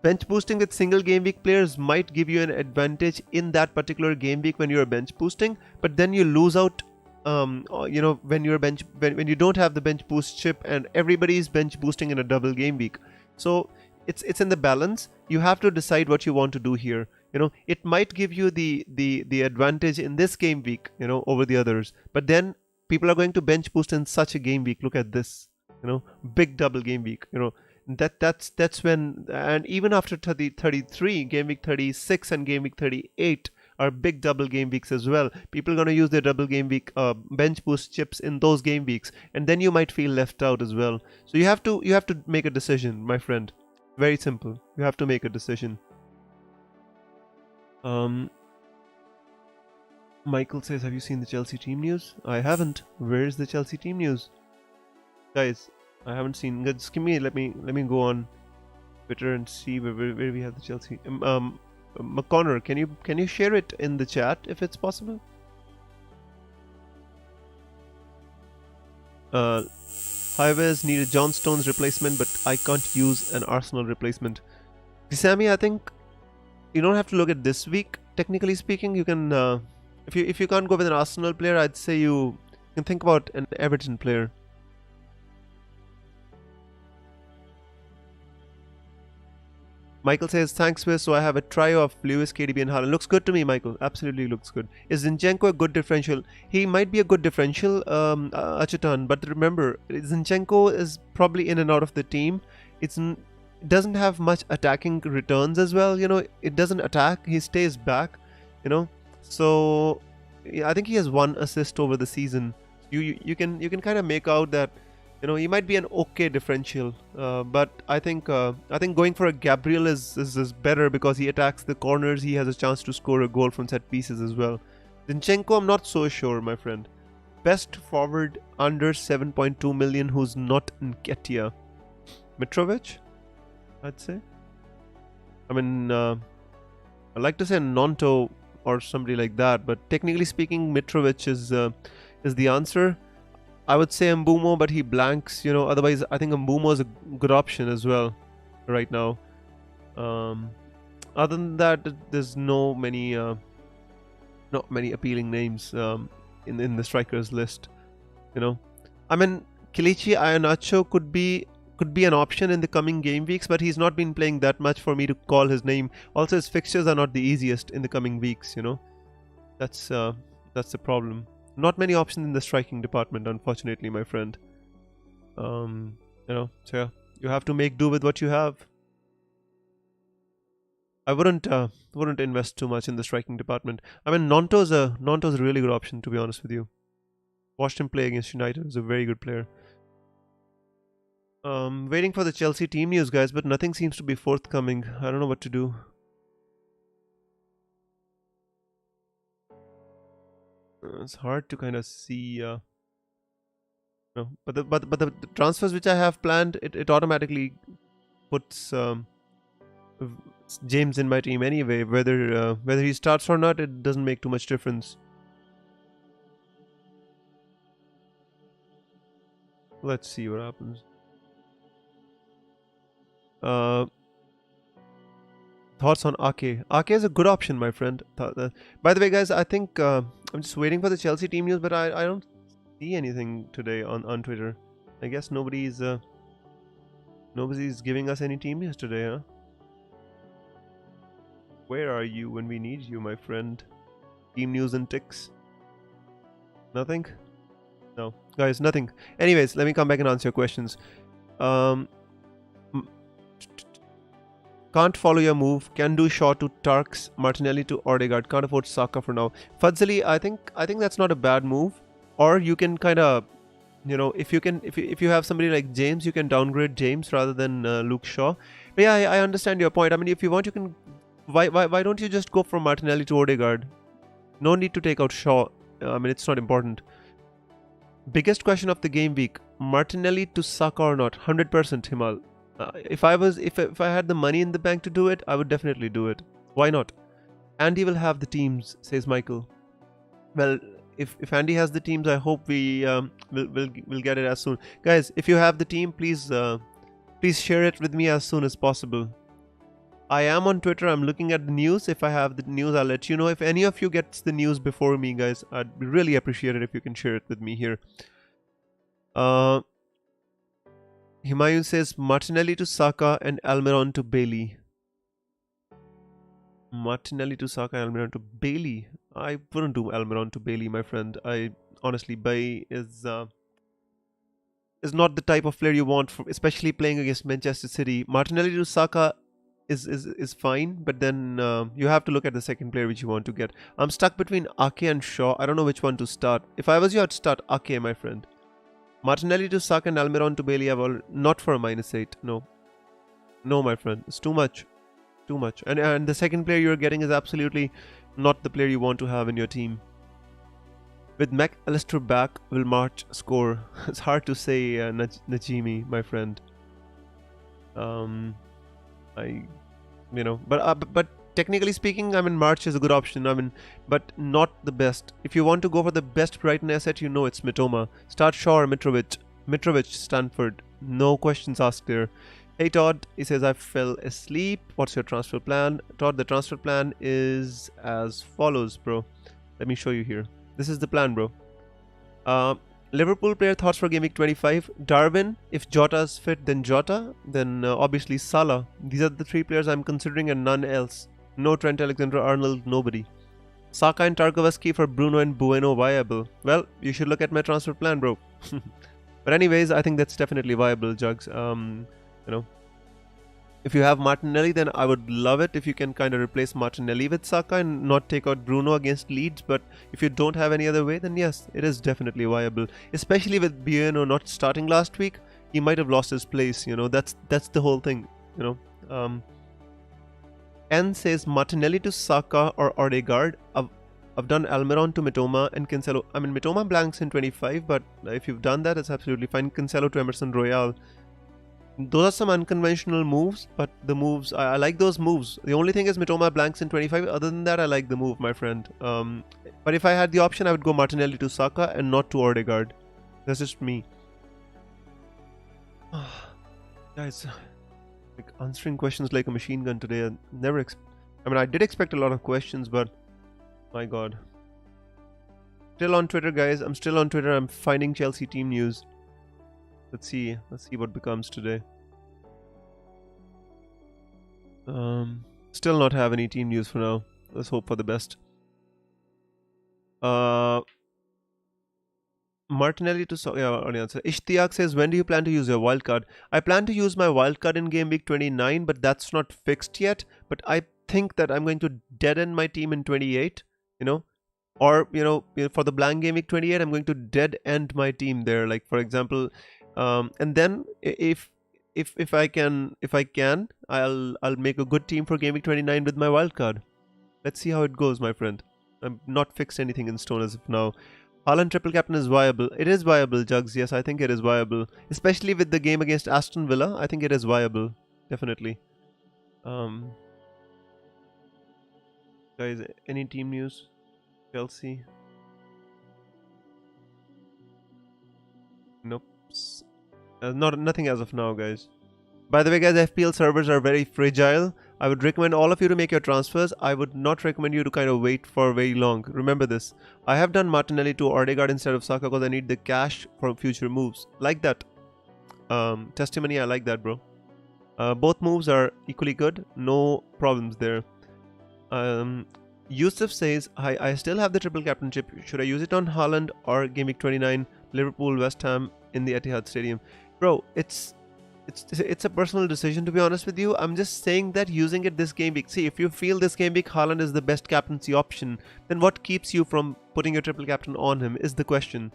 bench boosting with single game week players might give you an advantage in that particular game week when you're bench boosting, but then you lose out you know, when you're when you don't have the bench boost chip and everybody is bench boosting in a double game week. So it's in the balance. You have to decide what you want to do here. You know, it might give you the advantage in this game week, you know, over the others, but then people are going to bench boost in such a game week. Look at this, you know, big double game week, you know. That's when, and even after 33, game week 36 and game week 38 are big double game weeks as well. People are going to use their double game week bench boost chips in those game weeks, and then you might feel left out as well. So you have to make a decision, my friend. Very simple. You have to make a decision. Michael says, have you seen the Chelsea team news? I haven't. Where is the Chelsea team news, guys? I haven't seen. Just give me. Let me go on Twitter and see where we have the Chelsea. McConnor, can you share it in the chat if it's possible? Highways needed John Stones replacement, but I can't use an Arsenal replacement. Sammy, I think you don't have to look at this week. Technically speaking, you can. If you can't go with an Arsenal player, I'd say you can think about an Everton player. Michael says, thanks, Wiz. So I have a trio of Lewis, KDB and Haaland. Looks good to me, Michael. Absolutely looks good. Is Zinchenko a good differential? He might be a good differential, Achetan. But remember, Zinchenko is probably in and out of the team. It doesn't have much attacking returns as well. You know, it doesn't attack. He stays back, you know. So yeah, I think he has 1 assist over the season. You can kind of make out that, you know, he might be an okay differential, but I think going for a Gabriel is better because he attacks the corners. He has a chance to score a goal from set pieces as well. Zinchenko, I'm not so sure, my friend. Best forward under 7.2 million who's not Nketiah. Mitrovic, I'd say. I mean, I'd like to say Nonto or somebody like that, but technically speaking, Mitrovic is the answer. I would say Mbumo, but he blanks, you know. Otherwise, I think Mbumo is a good option as well right now. Other than that, there's not many appealing names in the strikers list, you know. I mean, Kelechi Iheanacho could be an option in the coming game weeks, but he's not been playing that much for me to call his name. Also, his fixtures are not the easiest in the coming weeks, you know. That's the problem. Not many options in the striking department, unfortunately, my friend. You know, so yeah, you have to make do with what you have. I wouldn't invest too much in the striking department. I mean, Nonto's a really good option, to be honest with you. Watched him play against United. He's a very good player. Waiting for the Chelsea team news, guys, but nothing seems to be forthcoming. I don't know what to do. It's hard to kind of see. No, but the transfers which I have planned, it automatically puts James in my team anyway. Whether he starts or not, it doesn't make too much difference. Let's see what happens. Thoughts on Ake? Ake is a good option, my friend. By the way, guys, I think I'm just waiting for the Chelsea team news, but I don't see anything today on Twitter. I guess nobody's giving us any team news today, huh? Where are you when we need you, my friend? Team news and ticks. Nothing? No, guys, nothing. Anyways, let me come back and answer your questions. Can't follow your move. Can do Shaw to Turks, Martinelli to Odegaard. Can't afford Saka for now. Fadzali, I think that's not a bad move. Or you can kind of You know, if you can, if you have somebody like James, you can downgrade James rather than Luke Shaw. But yeah, I understand your point. I mean, if you want, you can. Why don't you just go from Martinelli to Odegaard? No need to take out Shaw. I mean, it's not important. Biggest question of the game week: Martinelli to Saka or not? 100% Himal. If I had the money in the bank to do it, I would definitely do it. Why not? Andy will have the teams, says Michael. Well, if Andy has the teams, I hope we'll get it as soon. Guys, if you have the team, please share it with me as soon as possible. I am on Twitter. I'm looking at the news. If I have the news, I'll let you know. If any of you gets the news before me, guys, I'd really appreciate it if you can share it with me here. Himayun says Martinelli to Saka and Almiron to Bailey. Martinelli to Saka, Almiron to Bailey. I wouldn't do Almiron to Bailey, my friend. I honestly, Bailey is not the type of player you want, especially playing against Manchester City. Martinelli to Saka is fine, but then you have to look at the second player which you want to get. I'm stuck between Ake and Shaw. I don't know which one to start. If I was you, I'd start Ake, my friend. Martinelli to Saka and Almiron to Bailey. Not for a -8. No, my friend. It's too much. Too much. And the second player you're getting is absolutely not the player you want to have in your team. With McAllister back, will March score? It's hard to say, Najimi, my friend. But technically speaking, I mean, March is a good option. I mean, but not the best. If you want to go for the best Brighton asset, you know it's Mitoma. Start Shaw or Mitrovic. Mitrovic, Stanford. No questions asked there. Hey Todd, he says I fell asleep. What's your transfer plan? Todd, the transfer plan is as follows, bro. Let me show you here. This is the plan, bro. Liverpool player thoughts for Gameweek 25. Darwin, if Jota's fit, then Jota. Then obviously Salah. These are the 3 players I'm considering and none else. No Trent Alexander-Arnold, nobody. Saka and Tarkowski for Bruno and Bueno viable. Well, you should look at my transfer plan, bro. But anyways, I think that's definitely viable, Jugs. If you have Martinelli, then I would love it if you can kind of replace Martinelli with Saka and not take out Bruno against Leeds. But if you don't have any other way, then yes, it is definitely viable. Especially with Bueno not starting last week, he might have lost his place. You know, that's the whole thing. You know, N says Martinelli to Saka or Odegaard. I've done Almiron to Mitoma and Cancelo. I mean, Mitoma blanks in 25, but if you've done that, it's absolutely fine. Cancelo to Emerson Royale. Those are some unconventional moves, but the moves, I like those moves. The only thing is Mitoma blanks in 25. Other than that, I like the move, my friend. But if I had the option, I would go Martinelli to Saka and not to Odegaard. That's just me. Guys, like answering questions like a machine gun today. I did expect a lot of questions, but my god. Still on Twitter, guys. I'm still on Twitter. I'm finding Chelsea team news. Let's see what becomes today. Still not have any team news for now. Let's hope for the best. Martinelli to answer. Ishtiaq says, when do you plan to use your wildcard? I plan to use my wildcard in Gameweek 29, but that's not fixed yet. But I think that I'm going to dead end my team in 28, you know. Or, for the blank Gameweek 28, I'm going to dead end my team there. Like, for example, and then if I can, I'll make a good team for Gameweek 29 with my wildcard. Let's see how it goes, my friend. I'm not fixed anything in stone as of now. Haaland triple captain is viable. It is viable, Jugs. Yes, I think it is viable. Especially with the game against Aston Villa, I think it is viable. Definitely. Guys, any team news? Chelsea? Nope. Nothing as of now, guys. By the way, guys, FPL servers are very fragile. I would recommend all of you to make your transfers. I would not recommend you to kind of wait for very long. Remember this. I have done Martinelli to Odegaard instead of Saka because I need the cash for future moves. Like that. Testimony, I like that, bro. Both moves are equally good. No problems there. Yusuf says, hi, I still have the triple captainship. Should I use it on Haaland or Gameweek 29, Liverpool, West Ham in the Etihad Stadium? Bro, it's a personal decision, to be honest with you. I'm just saying that using it this game week. See, if you feel this game week Haaland is the best captaincy option, then what keeps you from putting your triple captain on him is the question.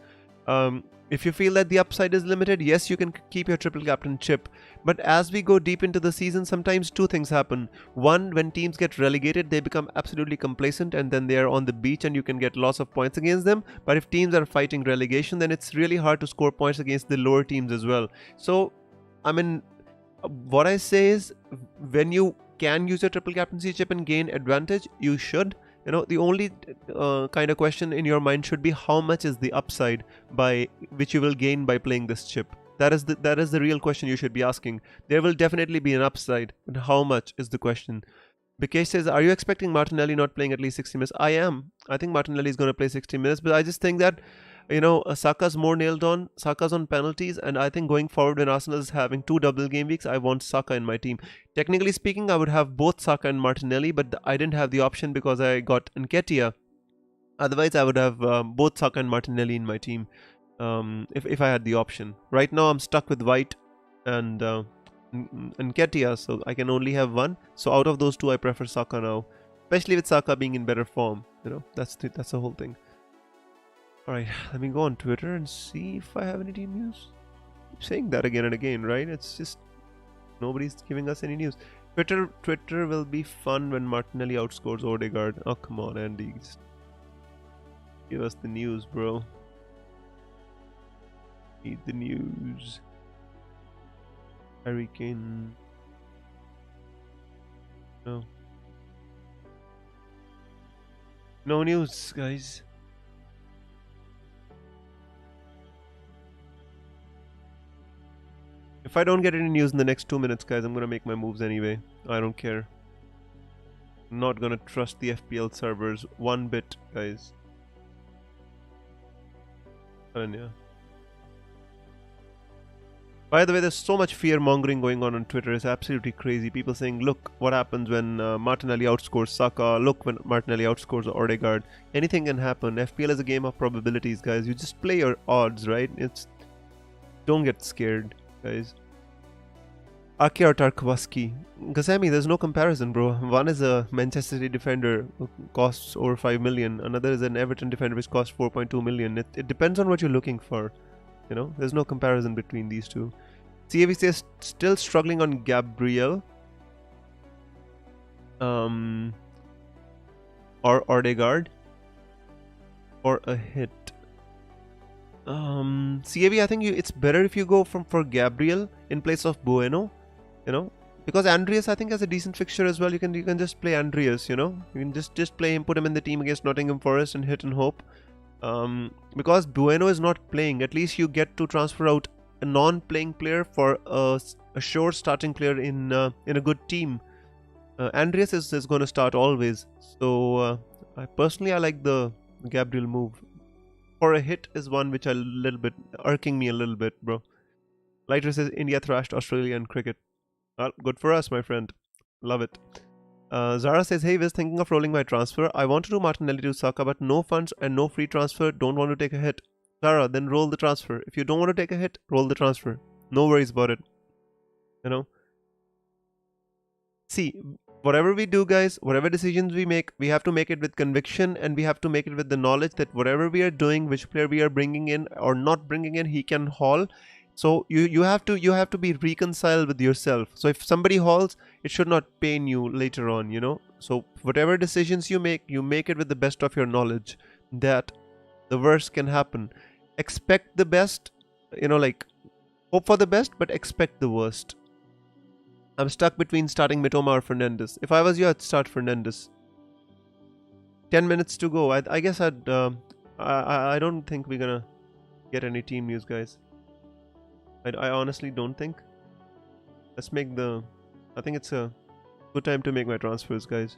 If you feel that the upside is limited, yes, you can keep your triple captain chip. But as we go deep into the season, sometimes two things happen. One, when teams get relegated, they become absolutely complacent and then they are on the beach and you can get lots of points against them. But if teams are fighting relegation, then it's really hard to score points against the lower teams as well. So, I mean, what I say is, when you can use your triple captaincy chip and gain advantage, you should. You know, the only kind of question in your mind should be how much is the upside by which you will gain by playing this chip. That is the real question you should be asking. There will definitely be an upside, but how much is the question. Bikesh says, are you expecting Martinelli not playing at least 60 minutes? I am. I think Martinelli is going to play 60 minutes, but I just think that, you know, Saka's more nailed on. Saka's on penalties, and I think going forward when Arsenal is having 2 double game weeks, I want Saka in my team. Technically speaking, I would have both Saka and Martinelli, but I didn't have the option because I got Nketiah. Otherwise, I would have both Saka and Martinelli in my team if I had the option. Right now, I'm stuck with White and Nketiah, so I can only have one. So out of those two, I prefer Saka now, especially with Saka being in better form. You know, that's the whole thing. Alright, let me go on Twitter and see if I have any team news. Keep saying that again and again, right? It's just nobody's giving us any news. Twitter will be fun when Martinelli outscores Odegaard. Oh, come on, Andy. Just give us the news, bro. Need the news. Harry Kane. No. No news, guys. If I don't get any news in the next 2 minutes, guys, I'm gonna make my moves anyway. I don't care. I'm not gonna trust the FPL servers one bit, guys. And yeah. By the way, there's so much fear-mongering going on Twitter. It's absolutely crazy. People saying, look what happens when Martinelli outscores Saka. Look when Martinelli outscores Odegaard. Anything can happen. FPL is a game of probabilities, guys. You just play your odds, right? Don't get scared, guys. Aki or Tarkowski. Gazemi, there's no comparison, bro. One is a Manchester City defender who costs over 5 million. Another is an Everton defender which costs 4.2 million. It depends on what you're looking for. You know, there's no comparison between these two. CAV says, still struggling on Gabriel. Or Odegaard. Or a hit. CAV, I think it's better if you go for Gabriel in place of Bueno. You know, because Andreas I think has a decent fixture as well. You can just play Andreas. You know, you can just play him, put him in the team against Nottingham Forest and hit and hope. Because Bueno is not playing, at least you get to transfer out a non-playing player for a sure starting player in a good team. Andreas is going to start always. So I like the Gabriel move. For a hit is one which a little bit irking me a little bit, bro. Lighter says India thrashed Australia in cricket. Well, good for us, my friend. Love it. Zara says, hey, was thinking of rolling my transfer. I want to do Martinelli to Saka, but no funds and no free transfer. Don't want to take a hit. Zara, then roll the transfer. If you don't want to take a hit, roll the transfer. No worries about it. You know. See, whatever we do, guys, whatever decisions we make, we have to make it with conviction and we have to make it with the knowledge that whatever we are doing, which player we are bringing in or not bringing in, he can haul. So you have to be reconciled with yourself. So if somebody hauls, it should not pain you later on, you know. So whatever decisions you make it with the best of your knowledge that the worst can happen. Expect the best, you know, like hope for the best, but expect the worst. I'm stuck between starting Mitoma or Fernandes. If I was you, I'd start Fernandes. 10 minutes to go. I guess I don't think we're gonna get any team news, guys. I honestly don't think. Let's make I think it's a good time to make my transfers, guys.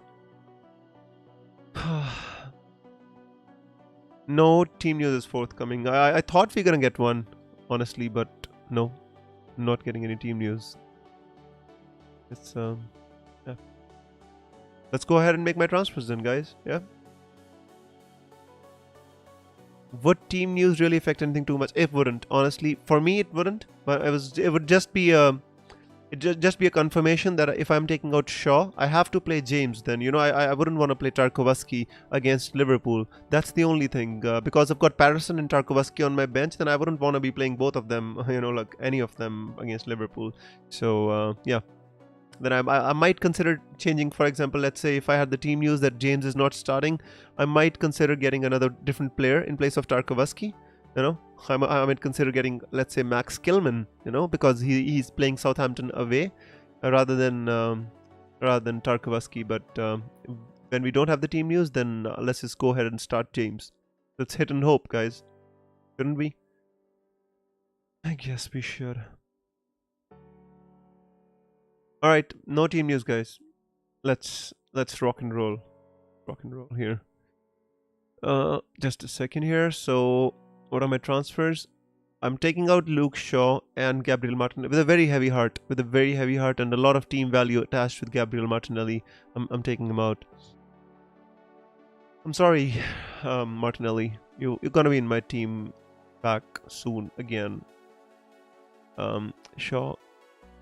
No team news is forthcoming. I thought we were gonna get one, honestly, but no. Not getting any team news. It's yeah. Let's go ahead and make my transfers then, guys. Yeah. Would team news really affect anything too much? It wouldn't. Honestly, for me it wouldn't. But it would just be it just be a confirmation that if I'm taking out Shaw, I have to play James. Then I wouldn't want to play Tarkowski against Liverpool. That's the only thing, because I've got Patterson and Tarkowski on my bench. Then I wouldn't want to be playing both of them, like any of them against Liverpool. So yeah. Then I might consider changing. For example, let's say if I had the team news that James is not starting, I might consider getting another different player in place of Tarkowski. I might consider getting, let's say, Max Kilman, because he's playing Southampton away, rather than Tarkowski. But when we don't have the team news, then let's just go ahead and start James. Let's hit and hope, guys. Shouldn't we? I guess we should. All right, no team news, guys. Let's rock and roll. Rock and roll here. Just a second here. So, what are my transfers? I'm taking out Luke Shaw and Gabriel Martinelli with a very heavy heart. And a lot of team value attached with Gabriel Martinelli. I'm taking him out. I'm sorry, Martinelli. You're gonna be in my team back soon again. Shaw,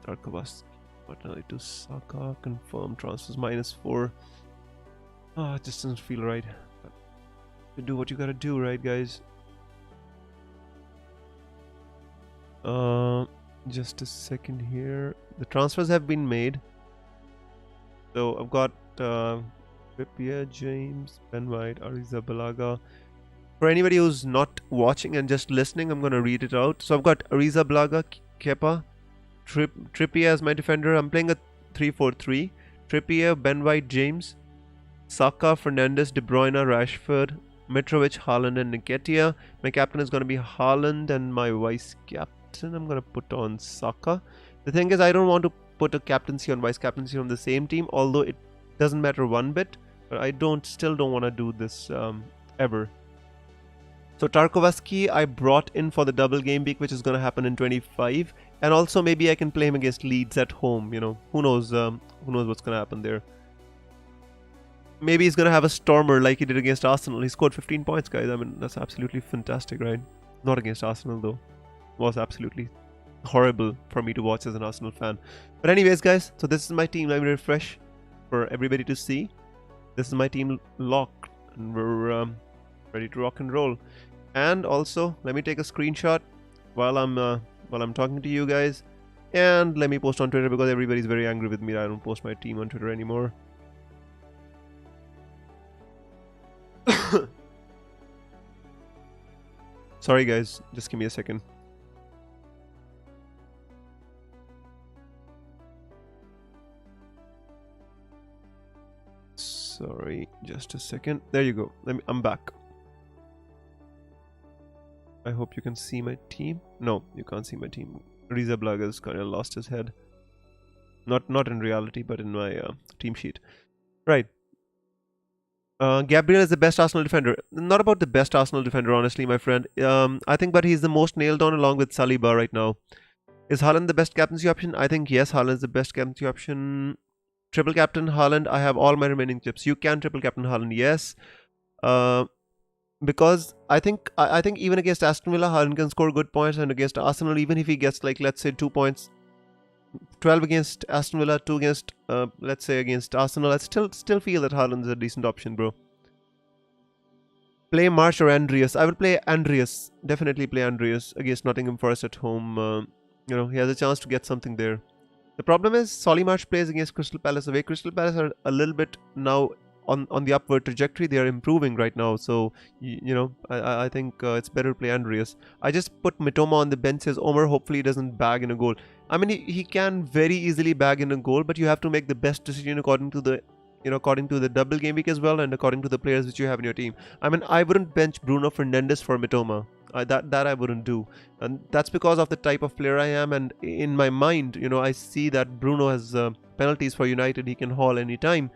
Tarkowski, Martinelli to Saka, confirm transfers -4. It just doesn't feel right. But you do what you gotta do, right, guys? Just a second here. The transfers have been made. So I've got Trippier, James, Ben White, Arrizabalaga. For anybody who's not watching and just listening, I'm gonna read it out. So I've got Arrizabalaga, Kepa, Trippier as my defender. I'm playing a 3-4-3. Trippier, Ben White, James, Saka, Fernandes, De Bruyne, Rashford, Mitrovic, Haaland, and Nketiah. My captain is gonna be Haaland, and my vice captain I'm gonna put on Saka. The thing is, I don't want to put a captaincy on vice captaincy on the same team, although it doesn't matter one bit. But I still don't want to do this ever. So Tarkowski I brought in for the double game week, which is gonna happen in 25, and also maybe I can play him against Leeds at home. Who knows? Who knows what's gonna happen there? Maybe he's gonna have a stormer like he did against Arsenal. He scored 15 points, guys. I mean, that's absolutely fantastic, right? Not against Arsenal though. Was absolutely horrible for me to watch as an Arsenal fan. But anyways, guys, so this is my team. Let me refresh for everybody to see. This is my team locked, and we're ready to rock and roll. And also, let me take a screenshot while I'm talking to you guys, and let me post on Twitter, because everybody's very angry with me that I don't post my team on Twitter anymore. Sorry, guys. Just give me a second. Sorry, just a second. There you go. I'm back. I hope you can see my team. No, you can't see my team. Arrizabalaga kind of lost his head. Not in reality, but in my team sheet. Right. Gabriel is the best Arsenal defender. Not about the best Arsenal defender, honestly, my friend. I think, but he's the most nailed on along with Saliba right now. Is Haaland the best captaincy option? I think yes, Haaland is the best captaincy option. Triple captain Haaland. I have all my remaining chips. You can triple captain Haaland, yes. Because I think even against Aston Villa, Haaland can score good points, and against Arsenal, even if he gets, like, let's say 2 points, 12 against Aston Villa, 2 against let's say against Arsenal, I still feel that Haaland is a decent option, bro. Play Marsh or Andreas? I will play Andreas. Definitely play Andreas against Nottingham Forest at home. He has a chance to get something there. The problem is Solly March plays against Crystal Palace away. Crystal Palace are a little bit now on the upward trajectory. They are improving right now. So, I think it's better to play Andreas. I just put Mitoma on the bench, says Omer. Hopefully he doesn't bag in a goal. I mean, he can very easily bag in a goal, but you have to make the best decision according to the double game week as well, and according to the players which you have in your team. I mean, I wouldn't bench Bruno Fernandes for Mitoma. That I wouldn't do, and that's because of the type of player I am. And in my mind, I see that Bruno has penalties for United. He can haul anytime.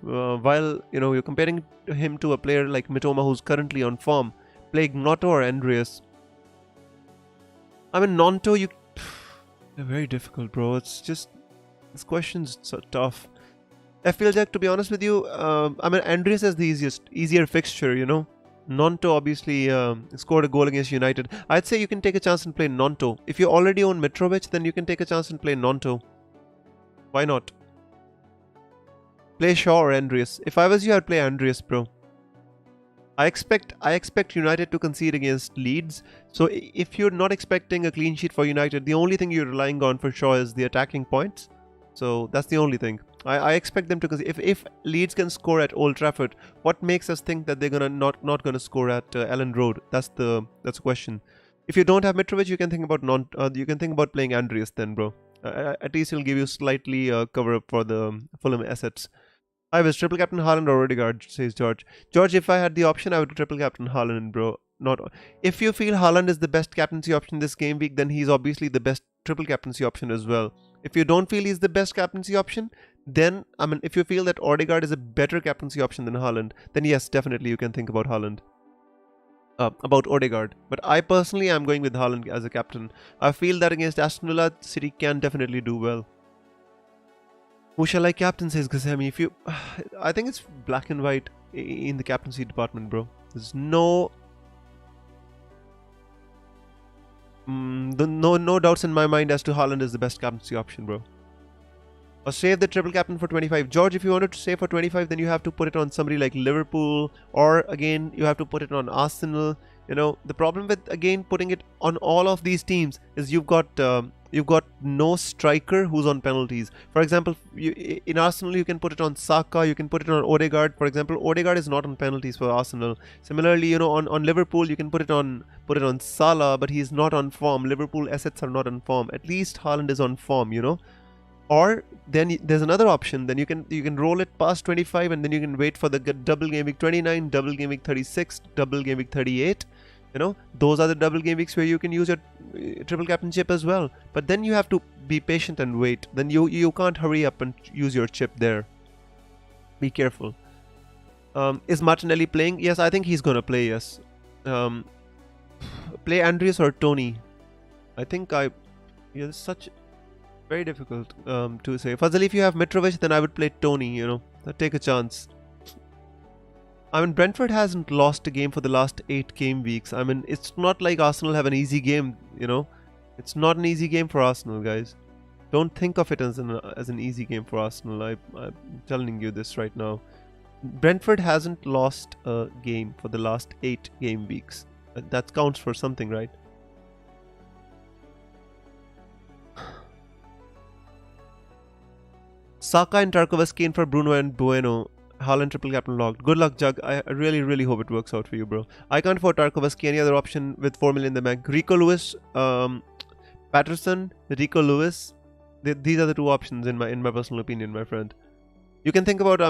While you're comparing him to a player like Mitoma, who's currently on form. Play Gnonto or Andreas. I mean, Gnonto, they're very difficult, bro. It's just, this question's so tough. FPL Jack, to be honest with you, I mean, Andreas has the easier fixture, Nonto obviously scored a goal against United. I'd say you can take a chance and play Nonto. If you already own Mitrovic, then you can take a chance and play Nonto. Why not? Play Shaw or Andreas. If I was you, I'd play Andreas, bro. I expect United to concede against Leeds. So if you're not expecting a clean sheet for United, the only thing you're relying on for Shaw is the attacking points. So that's the only thing. I expect them to concede. If Leeds can score at Old Trafford, what makes us think that they're gonna not gonna score at Ellen Road? That's the question. If you don't have Mitrovic, you can think about playing Andreas then, bro. At least he'll give you slightly cover up for the Fulham assets. I was triple captain Haaland or Odegaard, says George. George, if I had the option, I would triple captain Haaland, bro. Not if you feel Haaland is the best captaincy option this game week, then he's obviously the best triple captaincy option as well. If you don't feel he's the best captaincy option, then if you feel that Odegaard is a better captaincy option than Haaland, then yes, definitely you can think about Haaland. About Odegaard. But I personally am going with Haaland as a captain. I feel that against Aston Villa, City can definitely do well. Who shall I captain, says Ghassemi. If you, I think it's black and white in the captaincy department, bro. There's no doubts in my mind as to Haaland is the best captaincy option, bro. Or save the triple captain for 25. George, if you wanted to save for 25, then you have to put it on somebody like Liverpool, or again, you have to put it on Arsenal. You know, the problem with, again, putting it on all of these teams is you've got no striker who's on penalties. For example, in Arsenal, you can put it on Saka, you can put it on Odegaard. For example, Odegaard is not on penalties for Arsenal. Similarly, you know, on Liverpool, you can put it on Salah, but he's not on form. Liverpool assets are not on form. At least Haaland is on form, you know. Or then there's another option. Then you can roll it past 25, and then you can wait for the double game week 29, double game week 36, double game week 38. You know, those are the double game weeks where you can use your triple captainship as well. But then you have to be patient and wait. Then you can't hurry up and use your chip there. Be careful. Is Martinelli playing? Yes, I think he's gonna play. Yes. Play Andreas or Tony. I think it's such very difficult to say. Fazal, if you have Mitrovic, then I would play Tony. You know, take a chance. I mean, Brentford hasn't lost a game for the last 8 game weeks. I mean, it's not like Arsenal have an easy game, you know. It's not an easy game for Arsenal, guys. Don't think of it as an easy game for Arsenal. I'm telling you this right now. Brentford hasn't lost a game for the last 8 game weeks. That counts for something, right? Saka and Tarkowski for Bruno and Bueno. Haaland triple captain locked. Good luck, Jug. I really, really hope it works out for you, bro. I can't afford Tarkowski. Any other option with 4 million in the bank? Rico Lewis, Patterson, Rico Lewis. These are the 2 options in my personal opinion, my friend. You can think about,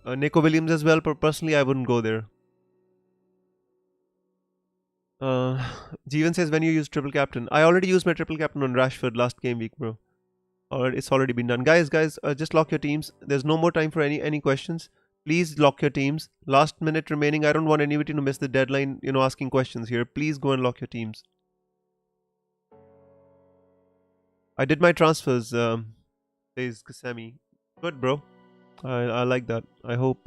Nico Williams as well, but personally, I wouldn't go there. Jeevan says, when you use triple captain. I already used my triple captain on Rashford last game week, bro. Or it's already been done. Guys, just lock your teams. There's no more time for any questions. Please lock your teams. Last minute remaining. I don't want anybody to miss the deadline, you know, asking questions here. Please go and lock your teams. I did my transfers, says Kasemi. Good, bro. I like that. I hope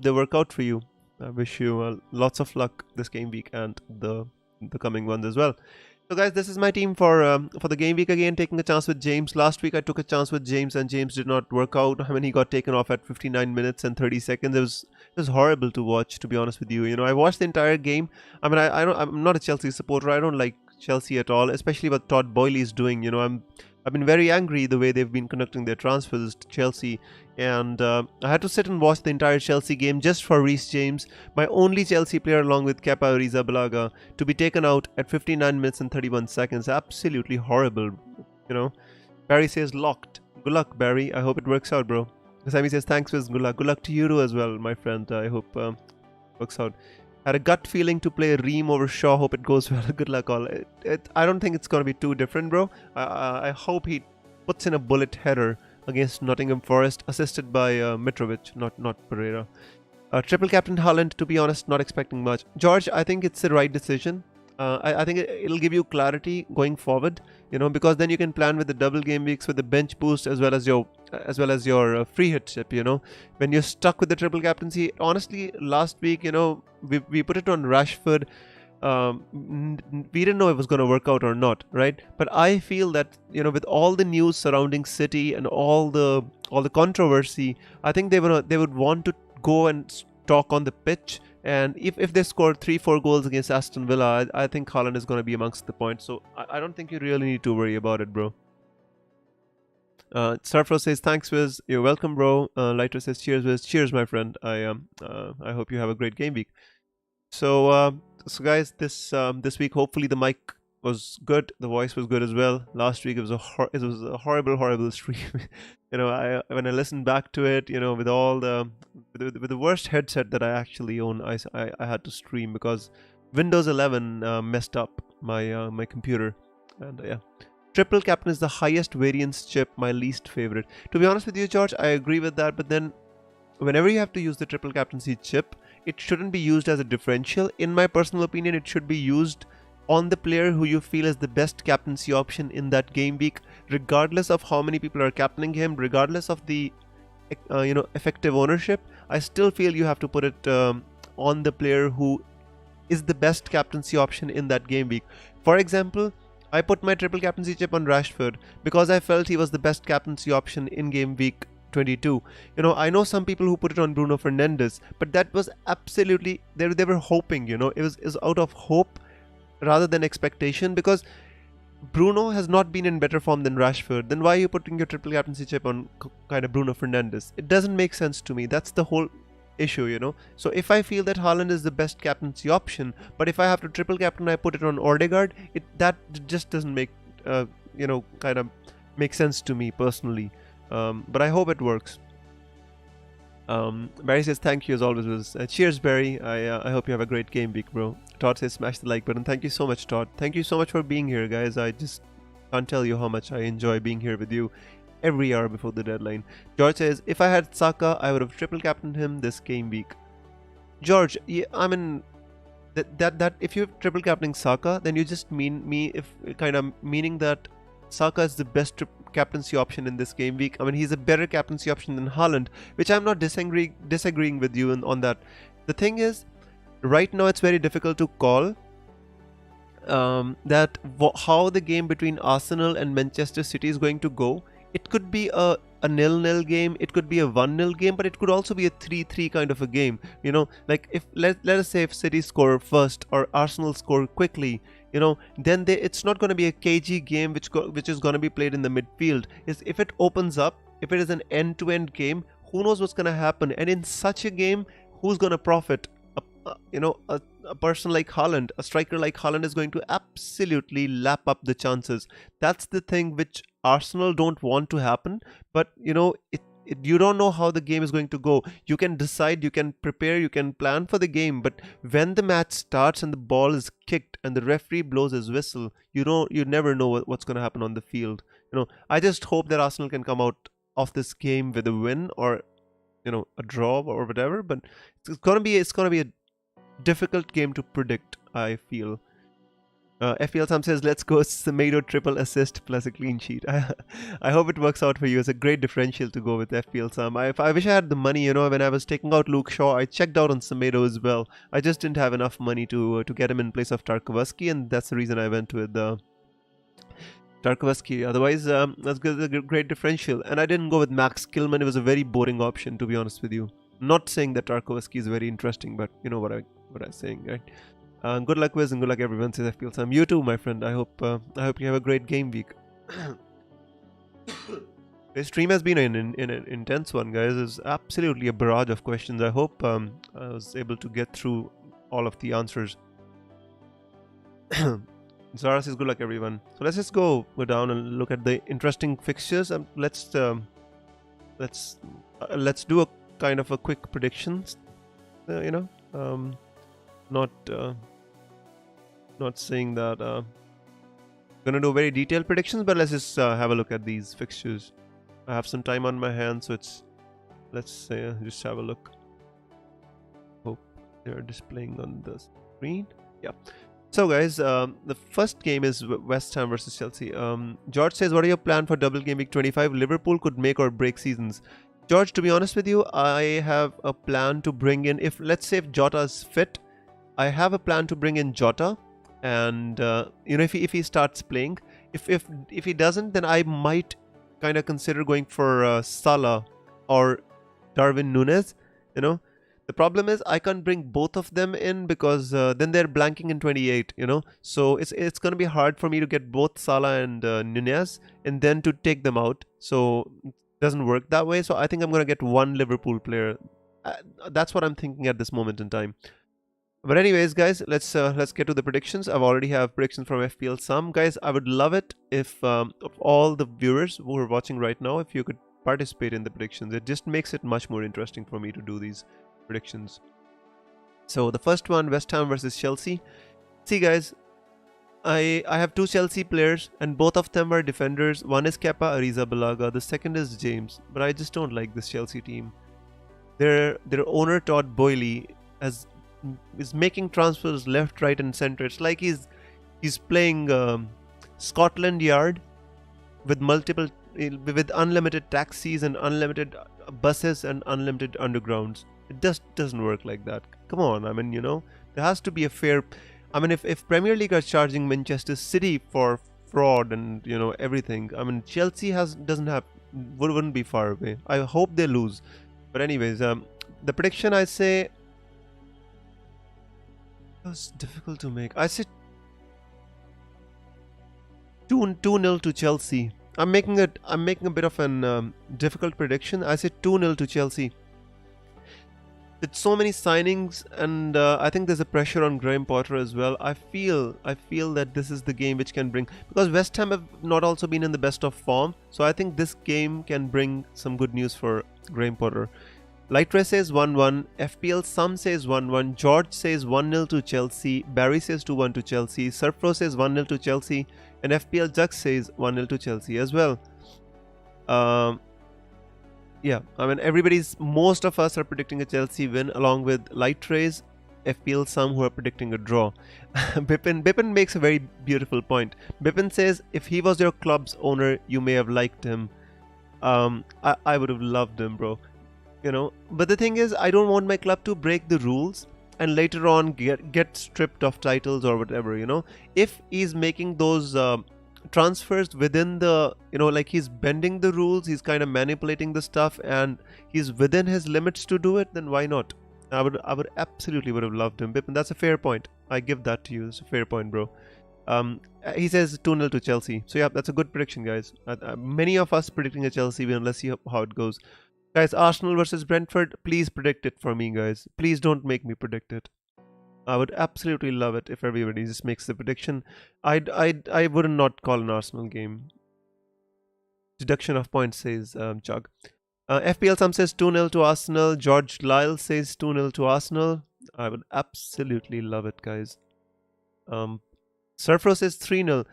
they work out for you. I wish you lots of luck this game week and the coming ones as well. So guys, this is my team for the game week. Again, taking a chance with James. Last week I took a chance with James and James did not work out. I mean, he got taken off at 59 minutes and 30 seconds. It was horrible to watch, to be honest with you. You know, I watched the entire game. I mean, I'm not a Chelsea supporter. I don't like Chelsea at all, especially what Todd Boehly is doing. You know, I've been very angry the way they've been conducting their transfers to Chelsea, and I had to sit and watch the entire Chelsea game just for Reece James, my only Chelsea player along with Kepa Arrizabalaga, to be taken out at 59 minutes and 31 seconds. Absolutely horrible, you know. Barry says locked. Good luck, Barry. I hope it works out, bro. Sammy says thanks, Wiz. Good luck. Good luck to you too as well, my friend. I hope it works out. Had a gut feeling to play Ream over Shaw. Hope it goes well. Good luck, all. I don't think it's going to be too different, bro. I hope he puts in a bullet header against Nottingham Forest, assisted by Mitrovic, not Pereira. Triple captain Haaland, to be honest, not expecting much. George, I think it's the right decision. I think it'll give you clarity going forward, because then you can plan with the double game weeks with the bench boost as well as your free hit chip. When you're stuck with the triple captaincy, honestly, last week, we put it on Rashford. We didn't know it was going to work out or not, right? But I feel that with all the news surrounding City and all the controversy, I think they would want to go and talk on the pitch. And if they score 3-4 goals against Aston Villa, I think Haaland is going to be amongst the points. So I don't think you really need to worry about it, bro. Starfro says thanks, Wiz. You're welcome, bro. Lighter says cheers, Wiz. Cheers, my friend. I hope you have a great game week. So guys, this week hopefully the mic was good, the voice was good as well. Last week it was a horrible stream. When I listened back to it, with all with the worst headset that I actually own, I had to stream because Windows 11 messed up my computer, and yeah. Triple captain is the highest variance chip, my least favorite. To be honest with you, George, I agree with that, but then whenever you have to use the triple captaincy chip, it shouldn't be used as a differential. In my personal opinion, it should be used on the player who you feel is the best captaincy option in that game week, regardless of how many people are captaining him, regardless of the effective ownership. I still feel you have to put it on the player who is the best captaincy option in that game week. For example, I put my triple captaincy chip on Rashford because I felt he was the best captaincy option in game week 22. I know some people who put it on Bruno Fernandes, but that was absolutely, they were hoping, it was out of hope rather than expectation, because Bruno has not been in better form than Rashford. Then why are you putting your triple captaincy chip on kind of Bruno Fernandes? It doesn't make sense to me. That's the whole issue. So if I feel that Haaland is the best captaincy option, but if I have to triple captain, I put it on Odegaard, that just doesn't make kind of make sense to me personally. But I hope it works. Barry says thank you as always. Cheers, Barry. I hope you have a great game week, bro. Todd says smash the like button. Thank you so much, Todd. Thank you so much for being here, guys. I just can't tell you how much I enjoy being here with you every hour before the deadline. George says if I had Saka, I would have triple captained him this game week. George, yeah, I mean that if you're triple captaining Saka, then you just meaning that Saka is the best captaincy option in this game week. I mean, he's a better captaincy option than Haaland, which I'm not disagreeing with you on that. The thing is, right now it's very difficult to call how the game between Arsenal and Manchester City is going to go. It could be a 0-0 game, it could be a 1-0 game, but it could also be a 3-3 kind of a game. Like if let us say if City score first or Arsenal score quickly, then it's not going to be a cagey game which is going to be played in the midfield. If it opens up, if it is an end-to-end game, who knows what's going to happen? And in such a game, who's going to profit? A person like Haaland, a striker like Haaland is going to absolutely lap up the chances. That's the thing which Arsenal don't want to happen. But you don't know how the game is going to go. You can decide, you can prepare, you can plan for the game, but when the match starts and the ball is kicked and the referee blows his whistle, you never know what's going to happen on the field. I just hope that Arsenal can come out of this game with a win or a draw or whatever. But it's gonna be a difficult game to predict, I feel. FPL Sam says, let's go Semedo triple assist plus a clean sheet. I hope it works out for you. It's a great differential to go with FPL Sam. I wish I had the money, when I was taking out Luke Shaw, I checked out on Semedo as well. I just didn't have enough money to get him in place of Tarkowski, and that's the reason I went with Tarkowski. Otherwise, that's a great differential. And I didn't go with Max Kilman. It was a very boring option, to be honest with you. Not saying that Tarkowski is very interesting, but you know what I'm saying, right? Good luck, Wiz, and good luck, everyone, says FPL Sam. You too, my friend. I hope you have a great game week. This stream has been an intense one, guys. It's absolutely a barrage of questions. I hope I was able to get through all of the answers. Zara says, good luck, everyone. So let's just go down and look at the interesting fixtures. Let's do a kind of a quick predictions. Not saying that gonna do very detailed predictions, but let's just have a look at these fixtures. I have some time on my hands, so let's just have a look. Hope they're displaying on the screen. Yeah. So guys, the first game is West Ham versus Chelsea. George says, what are your plan for double game week 25? Liverpool could make or break seasons. George, to be honest with you, I have a plan to bring in, if let's say if Jota is fit, I have a plan to bring in Jota, and if he starts playing, if he doesn't, then I might kind of consider going for Salah or Darwin Núñez. You know, the problem is I can't bring both of them in because then they're blanking in 28. So it's gonna be hard for me to get both Salah and Núñez and then to take them out. So it doesn't work that way. So I think I'm gonna get one Liverpool player. That's what I'm thinking at this moment in time. But anyways, guys, let's get to the predictions. I've already have predictions from FPL Some. Guys, I would love it if of all the viewers who are watching right now, if you could participate in the predictions. It just makes it much more interesting for me to do these predictions. So the first one, West Ham versus Chelsea. See guys, I have two Chelsea players and both of them are defenders. One is Kepa Arrizabalaga, the second is James. But I just don't like this Chelsea team. Their owner Todd Boehly is making transfers left, right and center. It's like he's playing Scotland Yard with unlimited taxis and unlimited buses and unlimited undergrounds. It just doesn't work like that. Come on, I mean, there has to be a fair. I mean, if Premier League are charging Manchester City for fraud and everything, I mean Chelsea wouldn't be far away. I hope they lose. But anyways, the prediction I say. It's difficult to make. I say 2-0 to Chelsea. I'm making a bit of an difficult prediction. I say 2-0 to Chelsea. With so many signings, and I think there's a pressure on Graham Potter as well. I feel that this is the game which can bring, because West Ham have not also been in the best of form. So I think this game can bring some good news for Graham Potter. Lightre says 1-1, FPL Some says 1-1, George says 1-0 to Chelsea, Barry says 2-1 to Chelsea, Surfro says 1-0 to Chelsea, and FPL Jack says 1-0 to Chelsea as well. Yeah, I mean most of us are predicting a Chelsea win, along with Lightre's, FPL Some who are predicting a draw. Bipin makes a very beautiful point. Bipin says, if he was your club's owner, you may have liked him. I would have loved him, bro. But the thing is, I don't want my club to break the rules and later on get stripped of titles or whatever. If he's making those transfers within the, like he's bending the rules, he's kind of manipulating the stuff and he's within his limits to do it, then why not? I would absolutely would have loved him. Bipin, that's a fair point. I give that to you. It's a fair point, bro. He says 2-0 to Chelsea. So yeah, that's a good prediction, guys. Many of us predicting a Chelsea win. Let's see how it goes. Guys, Arsenal versus Brentford, please predict it for me, guys. Please don't make me predict it. I would absolutely love it if everybody just makes the prediction. I would not call an Arsenal game. Deduction of points, says Jug. FPL Some says 2-0 to Arsenal. George Lyle says 2-0 to Arsenal. I would absolutely love it, guys. Surfro says 3-0.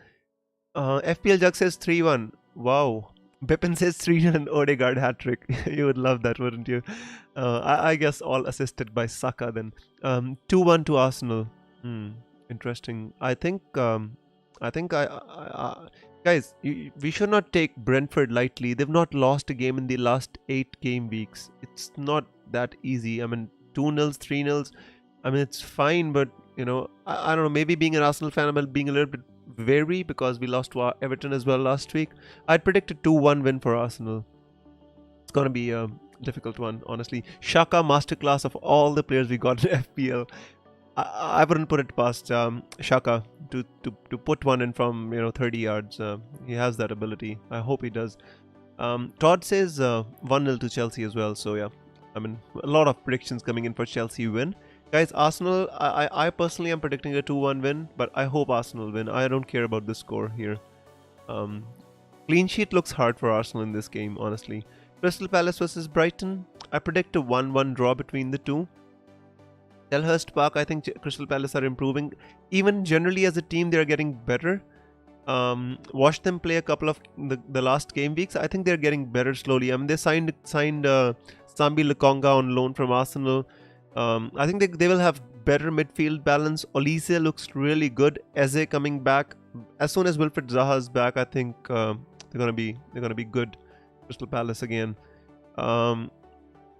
FPL Jug says 3-1. Wow. Bipin says 3-0 and Odegaard hat-trick. You would love that, wouldn't you? I guess all assisted by Saka then. 2-1 to Arsenal. Interesting. I think guys, we should not take Brentford lightly. They've not lost a game in the last 8 game weeks. It's not that easy. I mean, 2-0s, 3-0s. I mean, it's fine, but I don't know. Maybe being an Arsenal fan, I'm being a little bit wary because we lost to Everton as well last week. I'd predict a 2-1 win for Arsenal. It's gonna be a difficult one, honestly. Shaka masterclass of all the players we got in FPL. I wouldn't put it past Shaka to put one in from 30 yards. He has that ability. I hope he does. Todd says 1-0 to Chelsea as well. So yeah, I mean a lot of predictions coming in for Chelsea win. Guys, Arsenal, I personally am predicting a 2-1 win, but I hope Arsenal win. I don't care about the score here. Clean sheet looks hard for Arsenal in this game, honestly. Crystal Palace versus Brighton, I predict a 1-1 draw between the two. Selhurst Park, I think Crystal Palace are improving. Even generally as a team, they are getting better. Watch them play a couple of the last game weeks. I think they're getting better slowly. I mean, they signed Sambi Lukonga on loan from Arsenal. I think they will have better midfield balance. Olise looks really good. Eze coming back. As soon as Wilfried Zaha is back, I think they're gonna be good. Crystal Palace again.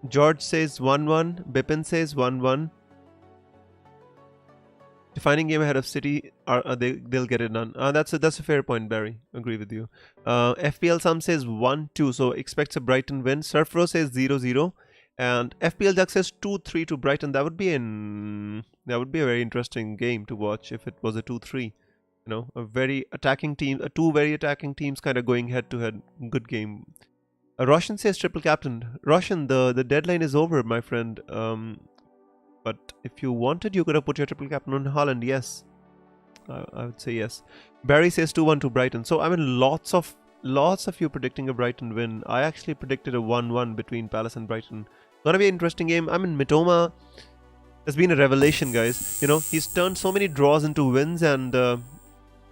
George says 1-1. Bipin says 1-1. Defining game ahead of City, they'll get it done. That's a fair point, Barry. Agree with you. FPL Sam says 1-2, so expects a Brighton win. Surfro says 0-0, and FPL Jack says 2-3 to Brighton. That would be a very interesting game to watch if it was a 2-3. You know, a very attacking team, two very attacking teams, kind of going head to head. Good game. Roshan says triple captain. Roshan, the deadline is over, my friend. But if you wanted, you could have put your triple captain on Haaland. Yes, I would say yes. Barry says 2-1 to Brighton. So I mean, lots of you predicting a Brighton win. I actually predicted a 1-1 between Palace and Brighton. Gonna be an interesting game. I mean, Mitoma has been a revelation, guys. You know, he's turned so many draws into wins and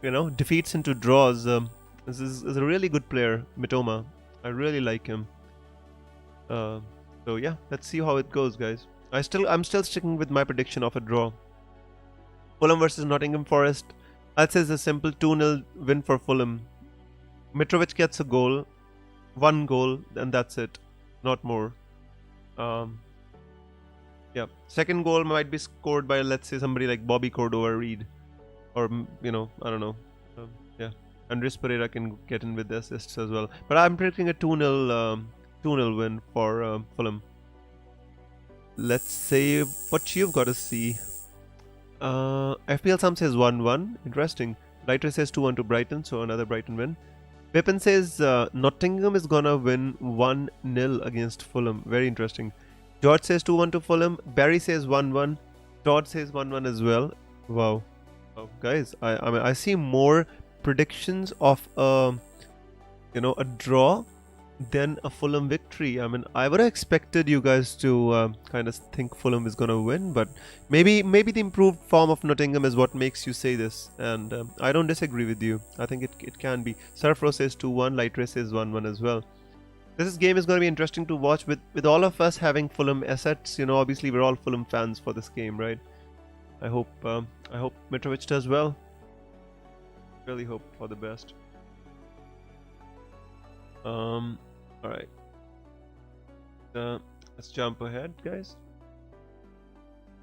you know, defeats into draws. This is a really good player, Mitoma. I really like him. So yeah, let's see how it goes, guys. I'm still sticking with my prediction of a draw. Fulham versus Nottingham Forest. I'd say it's a simple 2-0 win for Fulham. Mitrovic gets a goal, 1 goal, and that's it, not more. Yeah, second goal might be scored by, let's say, somebody like Bobby Cordova-Reid, or you know, I don't know. Yeah, Andres Pereira can get in with the assists as well. But I'm predicting a 2-0 win for Fulham. Let's say what you've got to see. FPL Sam says 1-1. Interesting. Lighter says 2-1 to Brighton, so another Brighton win. Pippin says Nottingham is gonna win 1-0 against Fulham. Very interesting. George says 2-1 to Fulham. Barry says 1-1. Todd says 1-1 as well. Wow. Guys, I mean, I see more predictions of a draw than a Fulham victory. I mean, I would have expected you guys to kind of think Fulham is going to win, but maybe the improved form of Nottingham is what makes you say this, and I don't disagree with you. I think it can be. Surfro says 2-1, Lightrace says 1-1 as well. This game is going to be interesting to watch with all of us having Fulham assets. You know, obviously we're all Fulham fans for this game, right? I hope Mitrovic does well. Really hope for the best. Alright. Let's jump ahead, guys.